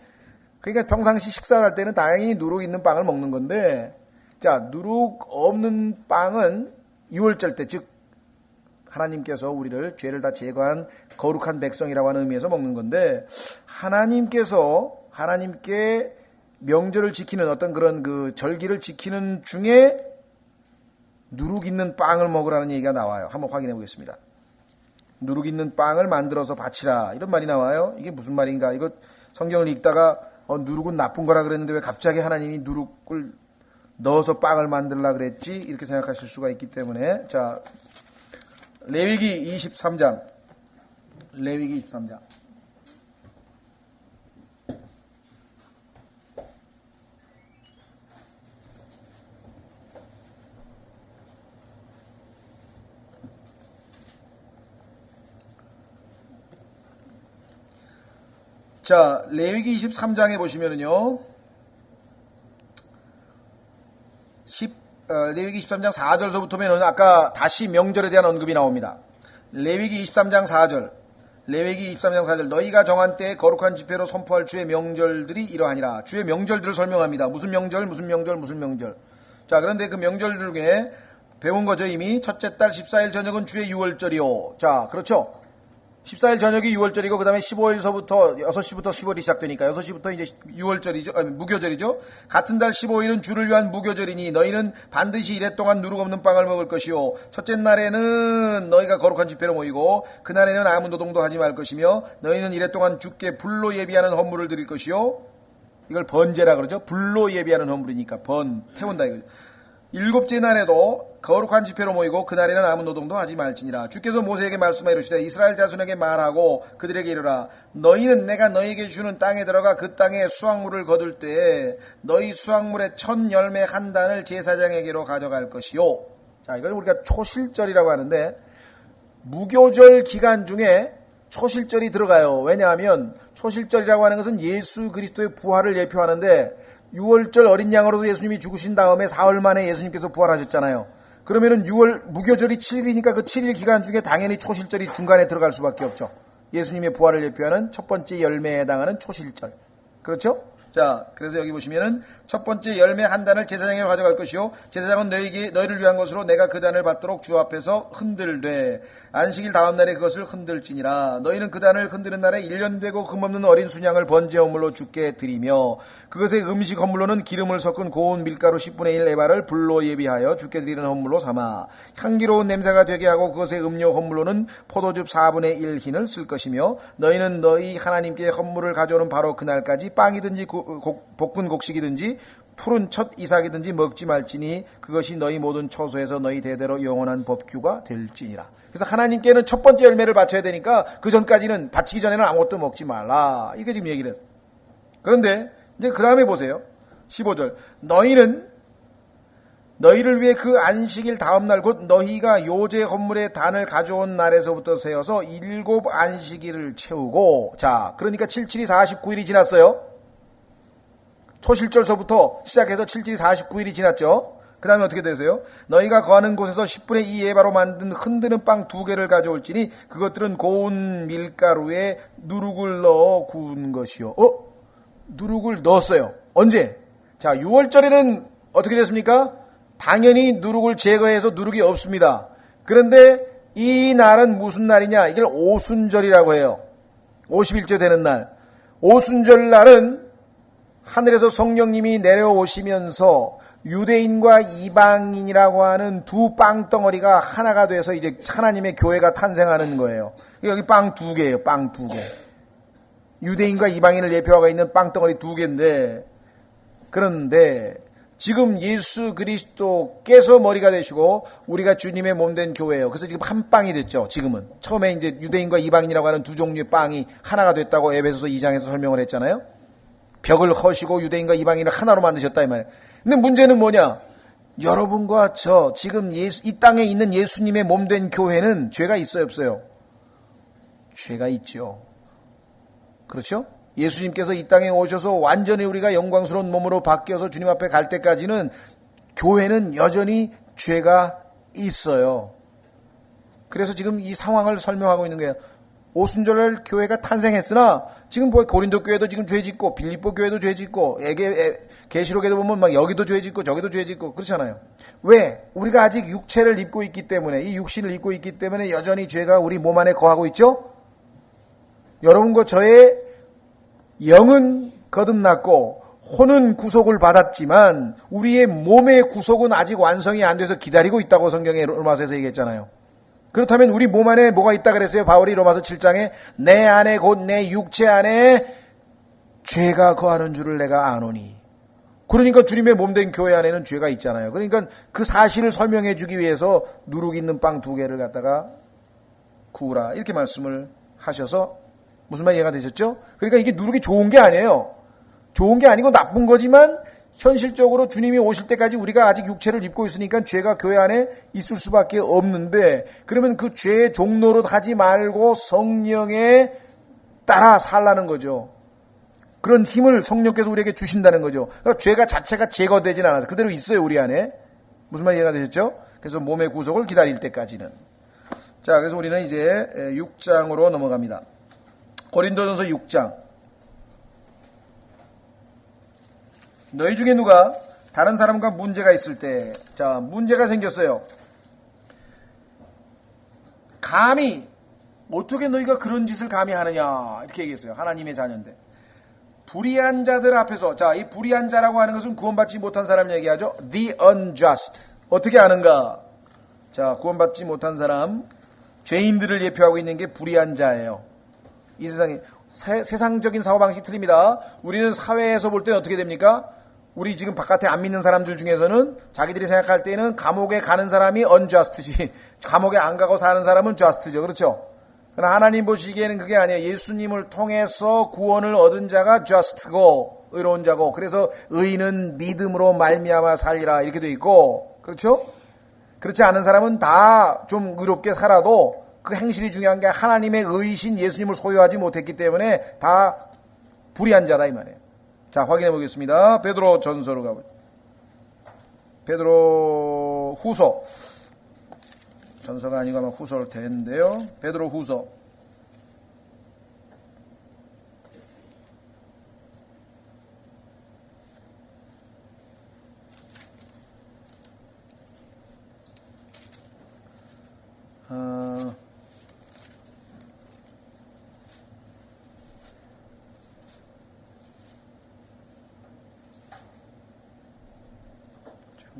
그러니까 평상시 식사를 할 때는 당연히 누룩 있는 빵을 먹는 건데, 자, 누룩 없는 빵은 유월절 때, 즉 하나님께서 우리를 죄를 다 제거한 거룩한 백성이라고 하는 의미에서 먹는 건데, 하나님께 명절을 지키는 어떤 그런 그 절기를 지키는 중에 누룩 있는 빵을 먹으라는 얘기가 나와요. 한번 확인해 보겠습니다. 누룩 있는 빵을 만들어서 바치라, 이런 말이 나와요. 이게 무슨 말인가? 이거 성경을 읽다가 누룩은 나쁜 거라 그랬는데 왜 갑자기 하나님이 누룩을 넣어서 빵을 만들라 그랬지? 이렇게 생각하실 수가 있기 때문에, 자, 레위기 23장. 자, 레위기 23장에 보시면은요, 레위기 23장 4절서부터면 아까 다시 명절에 대한 언급이 나옵니다. 레위기 23장 4절. 너희가 정한 때에 거룩한 집회로 선포할 주의 명절들이 이러하니라. 주의 명절들을 설명합니다. 무슨 명절. 자, 그런데 그 명절들 중에 배운 거죠, 이미. 첫째 달 14일 저녁은 주의 유월절이요. 자, 그렇죠. 14일 저녁이 6월절이고 그 다음에 15일서부터 6시부터 10월이 시작되니까 6시부터 이제 6월절이죠. 무교절이죠. 같은 달 15일은 주를 위한 무교절이니 너희는 반드시 이래 동안 누룩 없는 빵을 먹을 것이요. 첫째 날에는 너희가 거룩한 집회로 모이고 그날에는 아무 노동도 하지 말 것이며 너희는 이래 동안 주께 불로 예비하는 헌물을 드릴 것이요. 이걸 번제라 그러죠. 불로 예비하는 헌물이니까 태운다 이거죠. 일곱째 날에도 거룩한 집회로 모이고 그날에는 아무 노동도 하지 말지니라. 주께서 모세에게 말씀하여 이르시되 이스라엘 자손에게 말하고 그들에게 이르라. 너희는 내가 너희에게 주는 땅에 들어가 그 땅에 수확물을 거둘 때에 너희 수확물의 첫 열매 한 단을 제사장에게로 가져갈 것이요. 자, 이걸 우리가 초실절이라고 하는데 무교절 기간 중에 초실절이 들어가요. 왜냐하면 초실절이라고 하는 것은 예수 그리스도의 부활을 예표하는데 6월절 어린 양으로서 예수님이 죽으신 다음에 사흘 만에 예수님께서 부활하셨잖아요. 그러면은 6월 무교절이 7일이니까 그 7일 기간 중에 당연히 초실절이 중간에 들어갈 수밖에 없죠. 예수님의 부활을 예표하는 첫 번째 열매에 해당하는 초실절. 그렇죠? 자, 그래서 여기 보시면은 첫 번째 열매 한 단을 제사장에게 가져갈 것이요 제사장은 너희를 위한 것으로 내가 그 단을 받도록 주 앞에서 흔들되 안식일 다음 날에 그것을 흔들지니라. 너희는 그 단을 흔드는 날에 1년 되고 금없는 어린 순양을 번제 헌물로 주께 드리며 그것의 음식 헌물로는 기름을 섞은 고운 밀가루 10분의 1 에바를 불로 예비하여 주께 드리는 헌물로 삼아 향기로운 냄새가 되게 하고 그것의 음료 헌물로는 포도즙 4분의 1 흰을 쓸 것이며 너희는 너희 하나님께 헌물을 가져오는 바로 그날까지 빵이든지 볶은 곡식이든지 푸른 첫 이삭이든지 먹지 말지니 그것이 너희 모든 처소에서 너희 대대로 영원한 법규가 될지니라. 그래서 하나님께는 첫 번째 열매를 바쳐야 되니까 그 전까지는 바치기 전에는 아무것도 먹지 말라. 이게 지금 얘기를 해요. 그런데 이제 그 다음에 보세요. 15절. 너희는 너희를 위해 그 안식일 다음 날 곧 너희가 요제 헌물의 단을 가져온 날에서부터 세어서 7 안식일을 채우고 자 그러니까 77이 49일이 지났어요. 초실절서부터 시작해서 77이 49일이 지났죠. 그 다음에 어떻게 되세요? 너희가 거하는 곳에서 10분의 2 에바로 만든 흔드는 빵 2개를 가져올지니 그것들은 고운 밀가루에 누룩을 넣어 구운 것이요. 누룩을 넣었어요. 언제? 자, 6월절에는 어떻게 됐습니까? 당연히 누룩을 제거해서 누룩이 없습니다. 그런데 이 날은 무슨 날이냐? 이걸 오순절이라고 해요. 50일째 되는 날. 오순절 날은 하늘에서 성령님이 내려오시면서 유대인과 이방인이라고 하는 두 빵덩어리가 하나가 돼서 이제 하나님의 교회가 탄생하는 거예요. 여기 빵 2개예요. 빵 2개. 유대인과 이방인을 예표하고 있는 빵덩어리 2개인데 그런데 지금 예수 그리스도께서 머리가 되시고 우리가 주님의 몸된 교회예요. 그래서 지금 한 빵이 됐죠. 지금은. 처음에 이제 유대인과 이방인이라고 하는 두 종류의 빵이 하나가 됐다고 에베소서 2장에서 설명을 했잖아요. 벽을 허시고 유대인과 이방인을 하나로 만드셨다 이 말이에요. 근데 문제는 뭐냐? 여러분과 저 지금 이 땅에 있는 예수님의 몸된 교회는 죄가 있어요, 없어요? 죄가 있죠. 그렇죠? 예수님께서 이 땅에 오셔서 완전히 우리가 영광스러운 몸으로 바뀌어서 주님 앞에 갈 때까지는 교회는 여전히 죄가 있어요. 그래서 지금 이 상황을 설명하고 있는 거예요. 오순절날 교회가 탄생했으나 지금 뭐 고린도 교회도 지금 죄 짓고 빌립보 교회도 죄 짓고 계시록에도 보면 막 여기도 죄 짓고 저기도 죄 짓고 그렇잖아요. 왜? 우리가 아직 육체를 입고 있기 때문에 이 육신을 입고 있기 때문에 여전히 죄가 우리 몸 안에 거하고 있죠. 여러분과 저의 영은 거듭났고 혼은 구속을 받았지만 우리의 몸의 구속은 아직 완성이 안 돼서 기다리고 있다고 성경에 로마서에서 얘기했잖아요. 그렇다면 우리 몸 안에 뭐가 있다 그랬어요? 바울이 로마서 7장에 내 안에 곧 내 육체 안에 죄가 거하는 줄을 내가 아노니. 그러니까 주님의 몸된 교회 안에는 죄가 있잖아요. 그러니까 그 사실을 설명해 주기 위해서 누룩 있는 빵 2개를 갖다가 구우라 이렇게 말씀을 하셔서 무슨 말 이해가 되셨죠? 그러니까 이게 누룩이 좋은 게 아니에요. 좋은 게 아니고 나쁜 거지만 현실적으로 주님이 오실 때까지 우리가 아직 육체를 입고 있으니까 죄가 교회 안에 있을 수밖에 없는데 그러면 그 죄의 종로로 하지 말고 성령에 따라 살라는 거죠. 그런 힘을 성령께서 우리에게 주신다는 거죠. 그러니까 죄가 자체가 제거되진 않아서 그대로 있어요 우리 안에. 무슨 말 이해가 되셨죠? 그래서 몸의 구속을 기다릴 때까지는. 자, 그래서 우리는 이제 6장으로 넘어갑니다. 고린도전서 6장. 너희 중에 누가 다른 사람과 문제가 있을 때, 자, 문제가 생겼어요. 감히, 어떻게 너희가 그런 짓을 감히 하느냐, 이렇게 얘기했어요. 하나님의 자녀인데. 불의한 자들 앞에서, 자, 이 불의한 자라고 하는 것은 구원받지 못한 사람 얘기하죠. The unjust. 어떻게 아는가? 자, 구원받지 못한 사람, 죄인들을 예표하고 있는 게 불의한 자예요. 이 세상에, 세상적인 사고방식이 틀립니다. 우리는 사회에서 볼 때 어떻게 됩니까? 우리 지금 바깥에 안 믿는 사람들 중에서는 자기들이 생각할 때는 감옥에 가는 사람이 unjust지 감옥에 안 가고 사는 사람은 just죠. 그렇죠? 그러나 하나님 보시기에는 그게 아니에요. 예수님을 통해서 구원을 얻은 자가 just고 의로운 자고 그래서 의인은 믿음으로 말미암아 살리라 이렇게 돼 있고 그렇죠? 그렇지 않은 사람은 다 좀 의롭게 살아도 그 행실이 중요한 게 하나님의 의이신 예수님을 소유하지 못했기 때문에 다 불의한 자다 이 말이에요. 자, 확인해 보겠습니다. 베드로 전서로 가보죠. 베드로 후서. 전서가 아니고 아마 후서일 텐데요. 베드로 후서.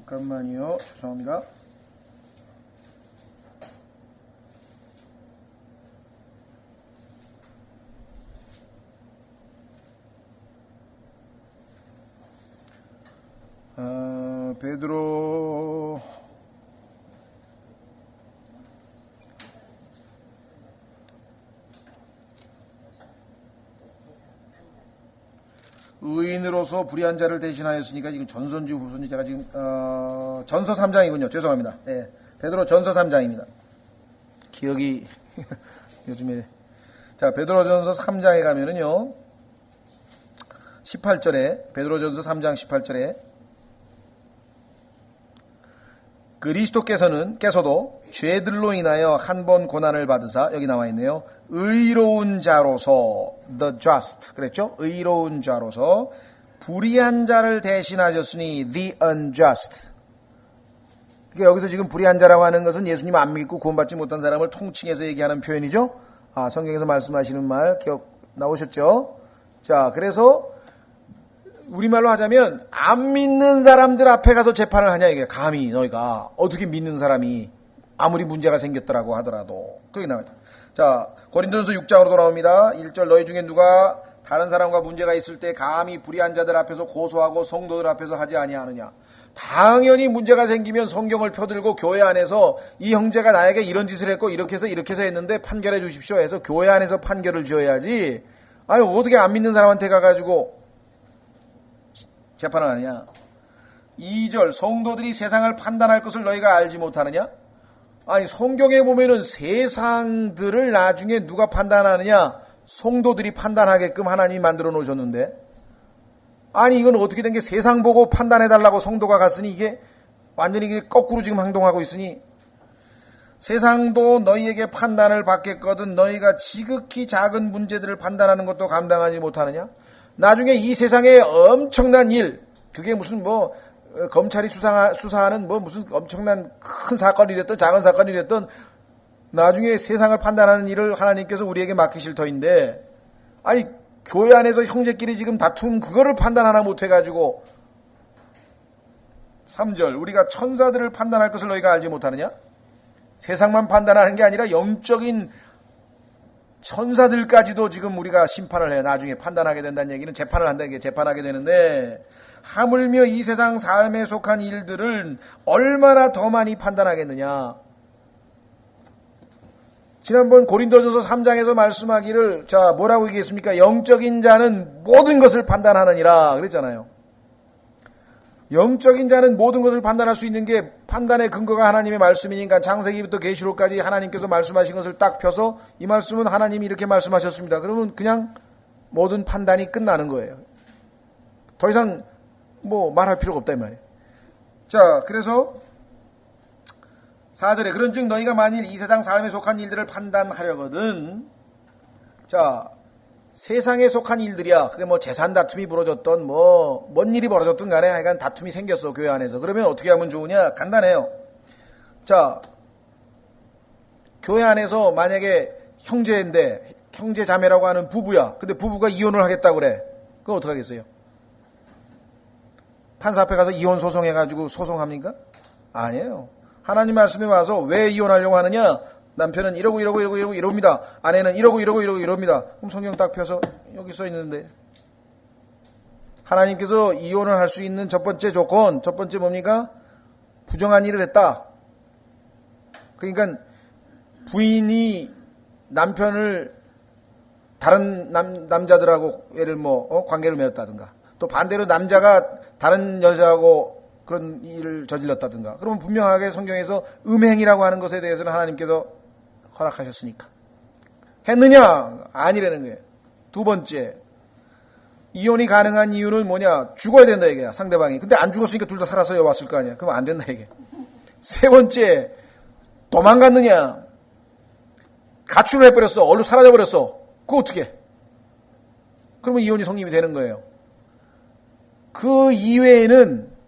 잠깐만요. 죄송합니다. 베드로 의인으로서 불의한 자를 대신하였으니까 지금 전선지 후선지 제가 지금 전서 3장이군요. 죄송합니다. 네, 베드로 전서 3장입니다. 기억이 요즘에 자 베드로 전서 3장에 가면은요 18절에 베드로 전서 3장 18절에 그리스도께서도 죄들로 인하여 한 번 고난을 받으사 여기 나와 있네요. 의로운 자로서 the just 그랬죠? 의로운 자로서 불의한 자를 대신하셨으니 the unjust. 그러니까 여기서 지금 불의한 자라고 하는 것은 예수님 안 믿고 구원받지 못한 사람을 통칭해서 얘기하는 표현이죠. 성경에서 말씀하시는 말 기억 나오셨죠? 자, 그래서 우리말로 하자면 안 믿는 사람들 앞에 가서 재판을 하냐 이게 감히 너희가 어떻게 믿는 사람이 아무리 문제가 생겼더라고 하더라도 거기 나와요. 자 고린도전서 6장으로 돌아옵니다. 1절 너희 중에 누가 다른 사람과 문제가 있을 때 감히 불의한 자들 앞에서 고소하고 성도들 앞에서 하지 아니하느냐. 당연히 문제가 생기면 성경을 펴들고 교회 안에서 이 형제가 나에게 이런 짓을 했고 이렇게 해서 했는데 판결해 주십시오 해서 교회 안에서 판결을 지어야지. 아니 어떻게 안 믿는 사람한테 가가지고 재판을 하느냐. 2절 성도들이 세상을 판단할 것을 너희가 알지 못하느냐. 아니 성경에 보면은 세상들을 나중에 누가 판단하느냐. 성도들이 판단하게끔 하나님이 만들어 놓으셨는데 아니 이건 어떻게 된 게 세상 보고 판단해달라고 성도가 갔으니 이게 완전히 이게 거꾸로 지금 행동하고 있으니 세상도 너희에게 판단을 받겠거든 너희가 지극히 작은 문제들을 판단하는 것도 감당하지 못하느냐. 나중에 이 세상에 엄청난 일, 그게 무슨 검찰이 수사하는 무슨 엄청난 큰 사건이 됐든 작은 사건이 됐든 나중에 세상을 판단하는 일을 하나님께서 우리에게 맡기실 터인데 아니 교회 안에서 형제끼리 지금 다툼 그거를 판단 하나 못해가지고 3절 우리가 천사들을 판단할 것을 너희가 알지 못하느냐. 세상만 판단하는 게 아니라 영적인 천사들까지도 지금 우리가 심판을 해요. 나중에 판단하게 된다는 얘기는 재판을 한다는 게 재판하게 되는데 하물며 이 세상 삶에 속한 일들을 얼마나 더 많이 판단하겠느냐. 지난번 고린도전서 3장에서 말씀하기를 자 뭐라고 얘기했습니까? 영적인 자는 모든 것을 판단하느니라 그랬잖아요. 영적인 자는 모든 것을 판단할 수 있는 게 판단의 근거가 하나님의 말씀이니까 창세기부터 계시록까지 하나님께서 말씀하신 것을 딱 펴서 이 말씀은 하나님이 이렇게 말씀하셨습니다. 그러면 그냥 모든 판단이 끝나는 거예요. 더 이상 말할 필요가 없다 이 말이에요. 자, 그래서 4절에 그런즉 너희가 만일 이 세상 삶에 속한 일들을 판단하려거든 자 세상에 속한 일들이야. 그게 재산 다툼이 벌어졌던 뭔 일이 벌어졌든 간에 하여간 다툼이 생겼어 교회 안에서. 그러면 어떻게 하면 좋으냐? 간단해요. 자 교회 안에서 만약에 형제인데 형제 자매라고 하는 부부야. 근데 부부가 이혼을 하겠다고 그래. 그거 어떻게 하겠어요? 판사 앞에 가서 이혼 소송해가지고 소송합니까? 아니에요. 하나님 말씀에 와서 왜 이혼하려고 하느냐? 남편은 이럽니다. 아내는 이럽니다. 그럼 성경 딱 펴서 여기 써 있는데 하나님께서 이혼을 할 수 있는 첫 번째 조건, 첫 번째 뭡니까? 부정한 일을 했다. 그러니까 부인이 남편을 다른 남자들하고 예를 관계를 맺었다든가 또 반대로 남자가 다른 여자하고 그런 일을 저질렀다든가, 그러면 분명하게 성경에서 음행이라고 하는 것에 대해서는 하나님께서 허락하셨으니까. 했느냐? 아니라는 거예요. 두 번째, 이혼이 가능한 이유는 뭐냐? 죽어야 된다 이게야, 상대방이. 근데 안 죽었으니까 둘 다 살아서 여왔을 거 아니야. 그럼 안 된다 이게. 세 번째, 도망갔느냐? 가출을 해버렸어. 얼른 사라져버렸어. 그거 어떻게? 그러면 이혼이 성립이 되는 거예요. 그 이외에는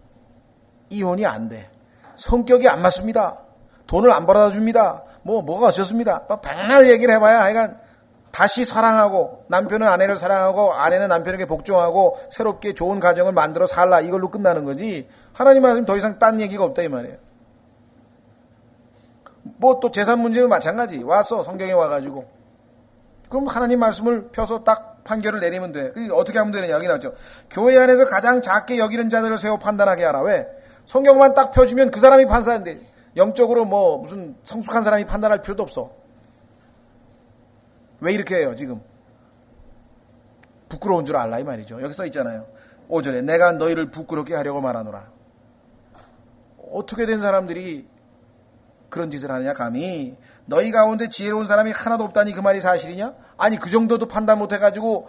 이혼이 안 돼. 성격이 안 맞습니다. 돈을 안 벌어다 줍니다. 뭐가 어쩌습니다. 백날 얘기를 해봐야 하여간 다시 사랑하고, 남편은 아내를 사랑하고 아내는 남편에게 복종하고 새롭게 좋은 가정을 만들어 살라, 이걸로 끝나는 거지. 하나님 말씀 더 이상 딴 얘기가 없다 이 말이에요. 뭐 또 재산 문제는 마찬가지. 왔어, 성경에 와가지고. 그럼 하나님 말씀을 펴서 딱 판결을 내리면 돼. 어떻게 하면 되느냐, 여기 나왔죠. 교회 안에서 가장 작게 여기는 자들을 세워 판단하게 하라. 왜? 성경만 딱 펴주면 그 사람이 판사인데, 영적으로 뭐 무슨 성숙한 사람이 판단할 필요도 없어. 왜 이렇게 해요 지금? 부끄러운 줄 알라 이 말이죠. 여기 써 있잖아요. 5절에 내가 너희를 부끄럽게 하려고 말하노라. 어떻게 된 사람들이 그런 짓을 하느냐? 감히 너희 가운데 지혜로운 사람이 하나도 없다니 그 말이 사실이냐? 아니 그 정도도 판단 못해가지고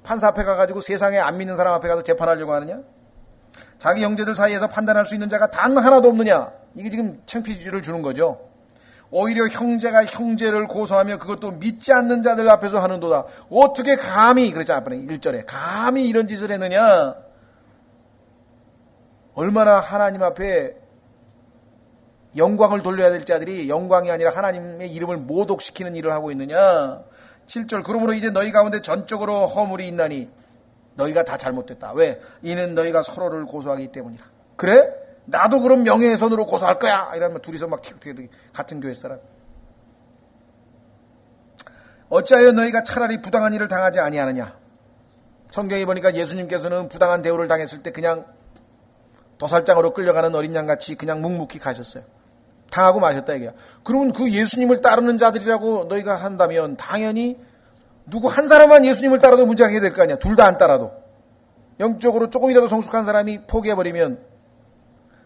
판사 앞에 가가지고 세상에 안 믿는 사람 앞에 가서 재판하려고 하느냐? 자기 형제들 사이에서 판단할 수 있는 자가 단 하나도 없느냐? 이게 지금 창피주의를 주는 거죠. 오히려 형제가 형제를 고소하며 그것도 믿지 않는 자들 앞에서 하는도다. 어떻게 감히, 그랬죠 앞에 1절에 감히 이런 짓을 했느냐? 얼마나 하나님 앞에 영광을 돌려야 될 자들이 영광이 아니라 하나님의 이름을 모독시키는 일을 하고 있느냐? 7절 그러므로 이제 너희 가운데 전적으로 허물이 있나니 너희가 다 잘못됐다. 왜? 이는 너희가 서로를 고소하기 때문이라. 그래? 나도 그럼 명예훼손으로 고소할 거야. 이러면 둘이서 막 티격태격 같은 교회 사람. 어찌하여 너희가 차라리 부당한 일을 당하지 아니하느냐? 성경에 보니까 예수님께서는 부당한 대우를 당했을 때 그냥 도살장으로 끌려가는 어린 양같이 그냥 묵묵히 가셨어요. 당하고 마셨다 이게야. 그러면 그 예수님을 따르는 자들이라고 너희가 한다면 당연히 누구 한 사람만 예수님을 따라도 문제가 될 거 아니야. 둘 다 안 따라도. 영적으로 조금이라도 성숙한 사람이 포기해버리면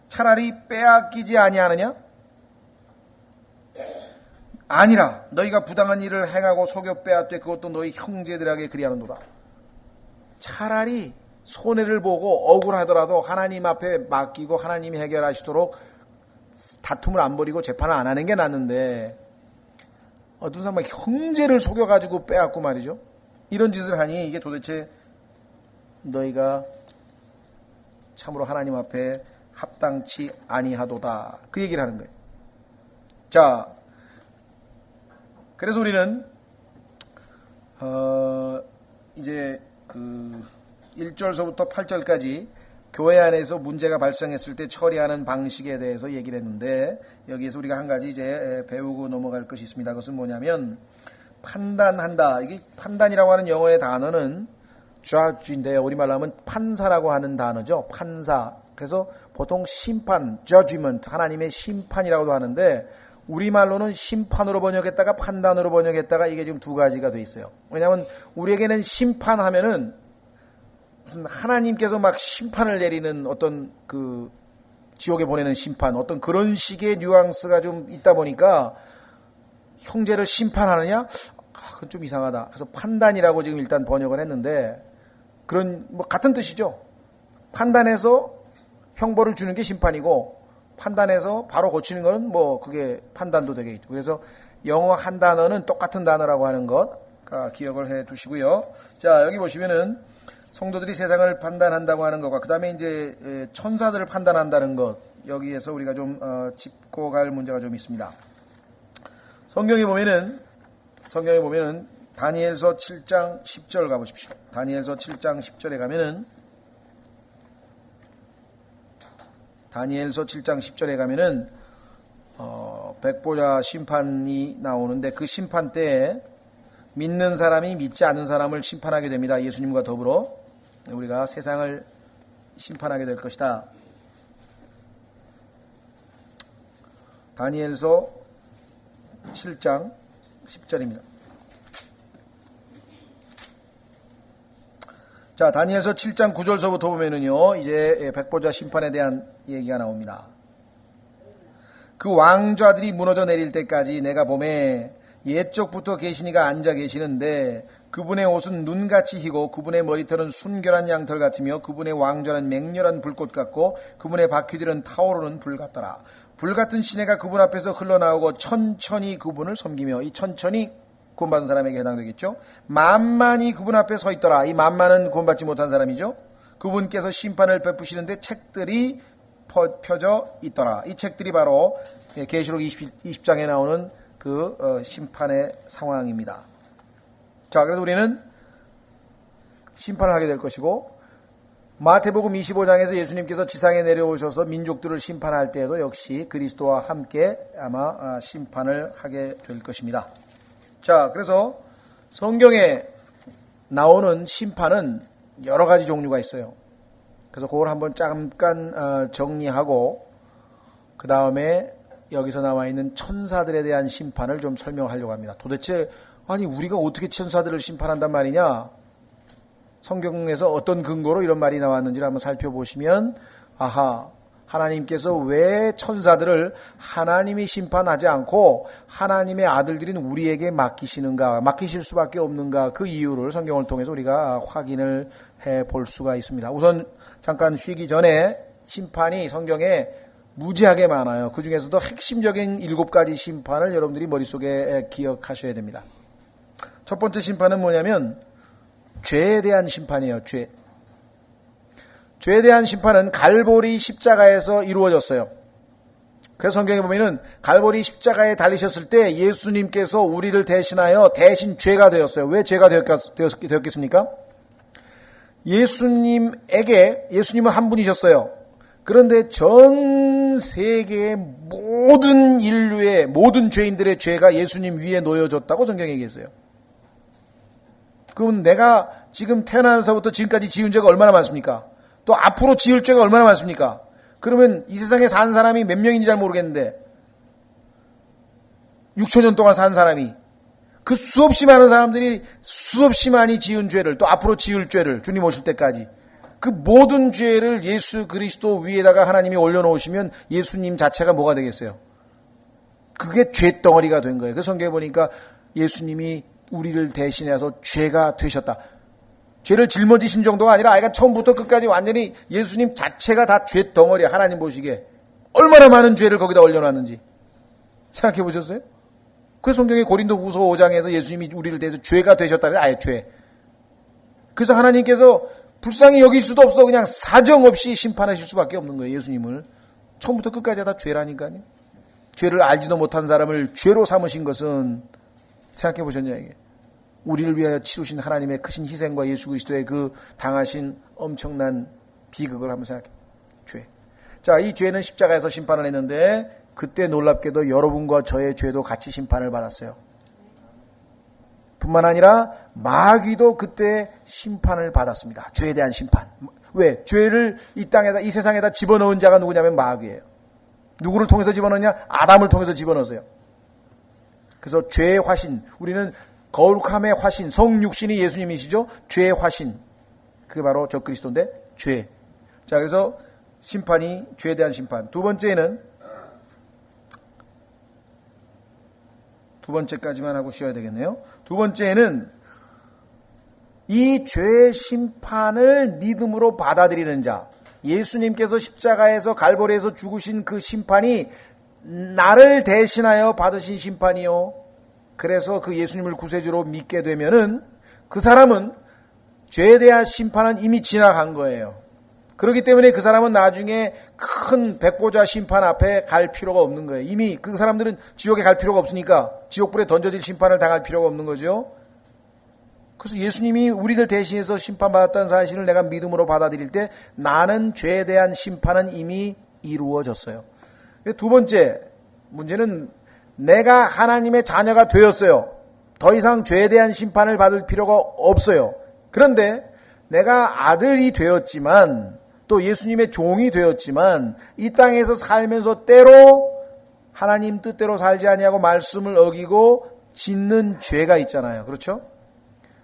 차라리 빼앗기지 아니하느냐? 아니라 너희가 부당한 일을 행하고 속여 빼앗되 그것도 너희 형제들에게 그리하는도다. 차라리 손해를 보고 억울하더라도 하나님 앞에 맡기고 하나님이 해결하시도록 다툼을 안 벌이고 재판을 안 하는 게 낫는데, 어떤 사람은 형제를 속여가지고 빼앗고 말이죠. 이런 짓을 하니 이게 도대체 너희가 참으로 하나님 앞에 합당치 아니하도다. 그 얘기를 하는 거예요. 자, 그래서 우리는 이제 그 1절서부터 8절까지 교회 안에서 문제가 발생했을 때 처리하는 방식에 대해서 얘기를 했는데, 여기에서 우리가 한 가지 이제 배우고 넘어갈 것이 있습니다. 그것은 뭐냐면 판단한다. 이게 판단이라고 하는 영어의 단어는 judge인데요. 우리말로 하면 판사라고 하는 단어죠. 판사. 그래서 보통 심판, judgment, 하나님의 심판이라고도 하는데, 우리말로는 심판으로 번역했다가 판단으로 번역했다가 이게 지금 두 가지가 돼 있어요. 왜냐하면 우리에게는 심판하면은 무슨 하나님께서 막 심판을 내리는 어떤 그 지옥에 보내는 심판, 어떤 그런 식의 뉘앙스가 좀 있다 보니까 형제를 심판하느냐? 그건 좀 이상하다. 그래서 판단이라고 지금 일단 번역을 했는데, 그런 뭐 같은 뜻이죠. 판단해서 형벌을 주는 게 심판이고, 판단해서 바로 고치는 거는 뭐 그게 판단도 되겠죠. 그래서 영어 한 단어는 똑같은 단어라고 하는 것 기억을 해 두시고요. 자, 여기 보시면은 성도들이 세상을 판단한다고 하는 것과 그 다음에 이제 천사들을 판단한다는 것, 여기에서 우리가 좀 짚고 갈 문제가 좀 있습니다. 성경에 보면은 다니엘서 7장 10절 가보십시오. 다니엘서 7장 10절에 가면은 백보자 심판이 나오는데, 그 심판 때에 믿는 사람이 믿지 않는 사람을 심판하게 됩니다. 예수님과 더불어 우리가 세상을 심판하게 될 것이다. 다니엘서 7장 10절입니다. 자, 다니엘서 7장 9절서부터 보면은요, 이제 백보자 심판에 대한 얘기가 나옵니다. 그 왕좌들이 무너져 내릴 때까지 내가 봄에 옛적부터 계시니가 앉아 계시는데 그분의 옷은 눈같이 희고 그분의 머리털은 순결한 양털 같으며 그분의 왕좌는 맹렬한 불꽃 같고 그분의 바퀴들은 타오르는 불 같더라. 불 같은 시내가 그분 앞에서 흘러나오고 천천히 그분을 섬기며, 이 천천히 구원받은 사람에게 해당되겠죠. 만만히 그분 앞에 서 있더라. 이 만만은 구원받지 못한 사람이죠. 그분께서 심판을 베푸시는데 책들이 펴져 있더라. 이 책들이 바로 계시록 20장에 나오는 그 심판의 상황입니다. 자, 그래서 우리는 심판을 하게 될 것이고, 마태복음 25장에서 예수님께서 지상에 내려오셔서 민족들을 심판할 때에도 역시 그리스도와 함께 아마 심판을 하게 될 것입니다. 자, 그래서 성경에 나오는 심판은 여러 가지 종류가 있어요. 그래서 그걸 한번 잠깐 정리하고 그 다음에 여기서 나와 있는 천사들에 대한 심판을 좀 설명하려고 합니다. 도대체 아니 우리가 어떻게 천사들을 심판한단 말이냐? 성경에서 어떤 근거로 이런 말이 나왔는지를 한번 살펴보시면, 아하, 하나님께서 왜 천사들을 하나님이 심판하지 않고 하나님의 아들들인 우리에게 맡기시는가, 맡기실 수밖에 없는가, 그 이유를 성경을 통해서 우리가 확인을 해볼 수가 있습니다. 우선 잠깐 쉬기 전에 심판이 성경에 무지하게 많아요. 그 중에서도 핵심적인 7가지 심판을 여러분들이 머릿속에 기억하셔야 됩니다. 첫 번째 심판은 뭐냐면 죄에 대한 심판이에요. 죄에 대한 심판은 갈보리 십자가에서 이루어졌어요. 그래서 성경에 보면은 갈보리 십자가에 달리셨을 때 예수님께서 우리를 대신하여 대신 죄가 되었어요. 왜 죄가 되었겠습니까? 예수님은 한 분이셨어요. 그런데 전 세계의 모든 인류의 모든 죄인들의 죄가 예수님 위에 놓여졌다고 성경에 얘기했어요. 그럼 내가 지금 태어나면서부터 지금까지 지은 죄가 얼마나 많습니까? 또 앞으로 지을 죄가 얼마나 많습니까? 그러면 이 세상에 산 사람이 몇 명인지 잘 모르겠는데 6,000년 동안 산 사람이 그 수없이 많은 사람들이 수없이 많이 지은 죄를, 또 앞으로 지을 죄를 주님 오실 때까지 그 모든 죄를 예수 그리스도 위에다가 하나님이 올려놓으시면 예수님 자체가 뭐가 되겠어요? 그게 죄덩어리가 된 거예요. 그 성경에 보니까 예수님이 우리를 대신해서 죄가 되셨다. 죄를 짊어지신 정도가 아니라 아이가 처음부터 끝까지 완전히 예수님 자체가 다 죄덩어리야. 하나님 보시기에 얼마나 많은 죄를 거기다 올려놨는지 생각해 보셨어요? 그 성경에 고린도후서 5장에서 예수님이 우리를 대해서 죄가 되셨다는 아예 죄. 그래서 하나님께서 불쌍히 여길 수도 없어. 그냥 사정없이 심판하실 수밖에 없는 거예요. 예수님을. 처음부터 끝까지 다 죄라니까요. 죄를 알지도 못한 사람을 죄로 삼으신 것은 생각해 보셨냐 이게. 우리를 위하여 치르신 하나님의 크신 희생과 예수 그리스도의 그 당하신 엄청난 비극을 한번 생각해. 죄. 자, 이 죄는 십자가에서 심판을 했는데 그때 놀랍게도 여러분과 저의 죄도 같이 심판을 받았어요. 뿐만 아니라 마귀도 그때 심판을 받았습니다. 죄에 대한 심판. 왜? 죄를 이 땅에다, 이 세상에다 집어넣은 자가 누구냐면 마귀예요. 누구를 통해서 집어넣냐? 아담을 통해서 집어넣었어요. 그래서 죄의 화신, 우리는 거룩함의 화신, 성육신이 예수님이시죠? 죄의 화신, 그게 바로 적그리스도인데 죄. 자, 그래서 심판이 죄에 대한 심판. 두 번째까지만 하고 쉬어야 되겠네요. 두 번째는 이 죄의 심판을 믿음으로 받아들이는 자. 예수님께서 십자가에서 갈보리에서 죽으신 그 심판이 나를 대신하여 받으신 심판이요. 그래서 그 예수님을 구세주로 믿게 되면은 그 사람은 죄에 대한 심판은 이미 지나간 거예요. 그렇기 때문에 그 사람은 나중에 큰 백보자 심판 앞에 갈 필요가 없는 거예요. 이미 그 사람들은 지옥에 갈 필요가 없으니까 지옥불에 던져질 심판을 당할 필요가 없는 거죠. 그래서 예수님이 우리를 대신해서 심판받았다는 사실을 내가 믿음으로 받아들일 때 나는 죄에 대한 심판은 이미 이루어졌어요. 두 번째 문제는 내가 하나님의 자녀가 되었어요. 더 이상 죄에 대한 심판을 받을 필요가 없어요. 그런데 내가 아들이 되었지만 또 예수님의 종이 되었지만 이 땅에서 살면서 때로 하나님 뜻대로 살지 아니하고 말씀을 어기고 짓는 죄가 있잖아요. 그렇죠?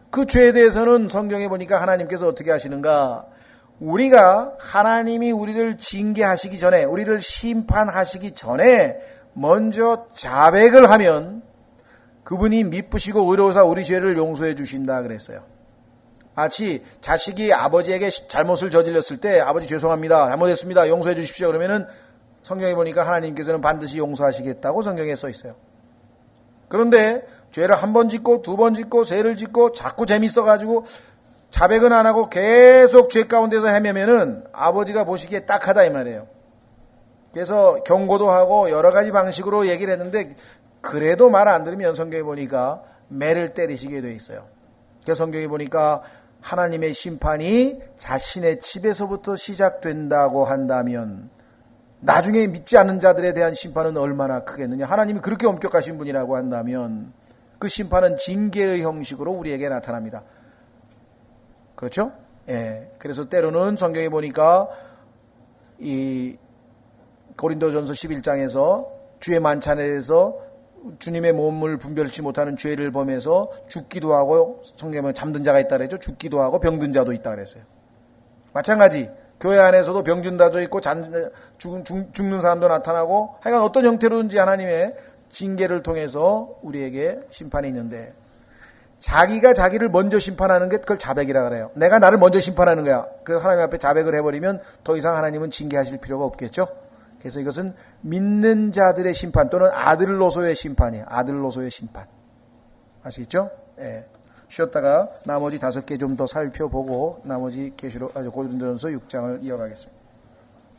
그 죄에 대해서는 성경에 보니까 하나님께서 어떻게 하시는가? 우리가 하나님이 우리를 징계하시기 전에, 우리를 심판하시기 전에 먼저 자백을 하면 그분이 미쁘시고 의로우사 우리 죄를 용서해 주신다 그랬어요. 마치 자식이 아버지에게 잘못을 저질렀을 때 아버지 죄송합니다. 잘못했습니다. 용서해 주십시오. 그러면은 성경에 보니까 하나님께서는 반드시 용서하시겠다고 성경에 써 있어요. 그런데 죄를 한 번 짓고 두 번 짓고 세를 짓고 자꾸 재밌어가지고 자백은 안 하고 계속 죄 가운데서 헤매면은 아버지가 보시기에 딱하다 이 말이에요. 그래서 경고도 하고 여러 가지 방식으로 얘기를 했는데 그래도 말 안 들으면 성경에 보니까 매를 때리시게 돼 있어요. 그래서 성경에 보니까 하나님의 심판이 자신의 집에서부터 시작된다고 한다면 나중에 믿지 않는 자들에 대한 심판은 얼마나 크겠느냐. 하나님이 그렇게 엄격하신 분이라고 한다면 그 심판은 징계의 형식으로 우리에게 나타납니다. 그렇죠? 예. 그래서 때로는 성경에 보니까 이 고린도전서 11장에서 주의 만찬에서 주님의 몸을 분별치 못하는 죄를 범해서 죽기도 하고 성경에 보면 잠든 자가 있다 그랬죠. 죽기도 하고 병든 자도 있다 그랬어요. 마찬가지 교회 안에서도 병든 자도 있고 죽는 사람도 나타나고 하여간 어떤 형태로든지 하나님의 징계를 통해서 우리에게 심판이 있는데 자기가 자기를 먼저 심판하는 게 그걸 자백이라 그래요. 내가 나를 먼저 심판하는 거야. 그래서 하나님 앞에 자백을 해버리면 더 이상 하나님은 징계하실 필요가 없겠죠. 그래서 이것은 믿는 자들의 심판 또는 아들로서의 심판이에요. 아들로서의 심판. 아시겠죠? 예. 쉬었다가 나머지 5개 좀 더 살펴보고 나머지 고린도전서 6장을 이어가겠습니다.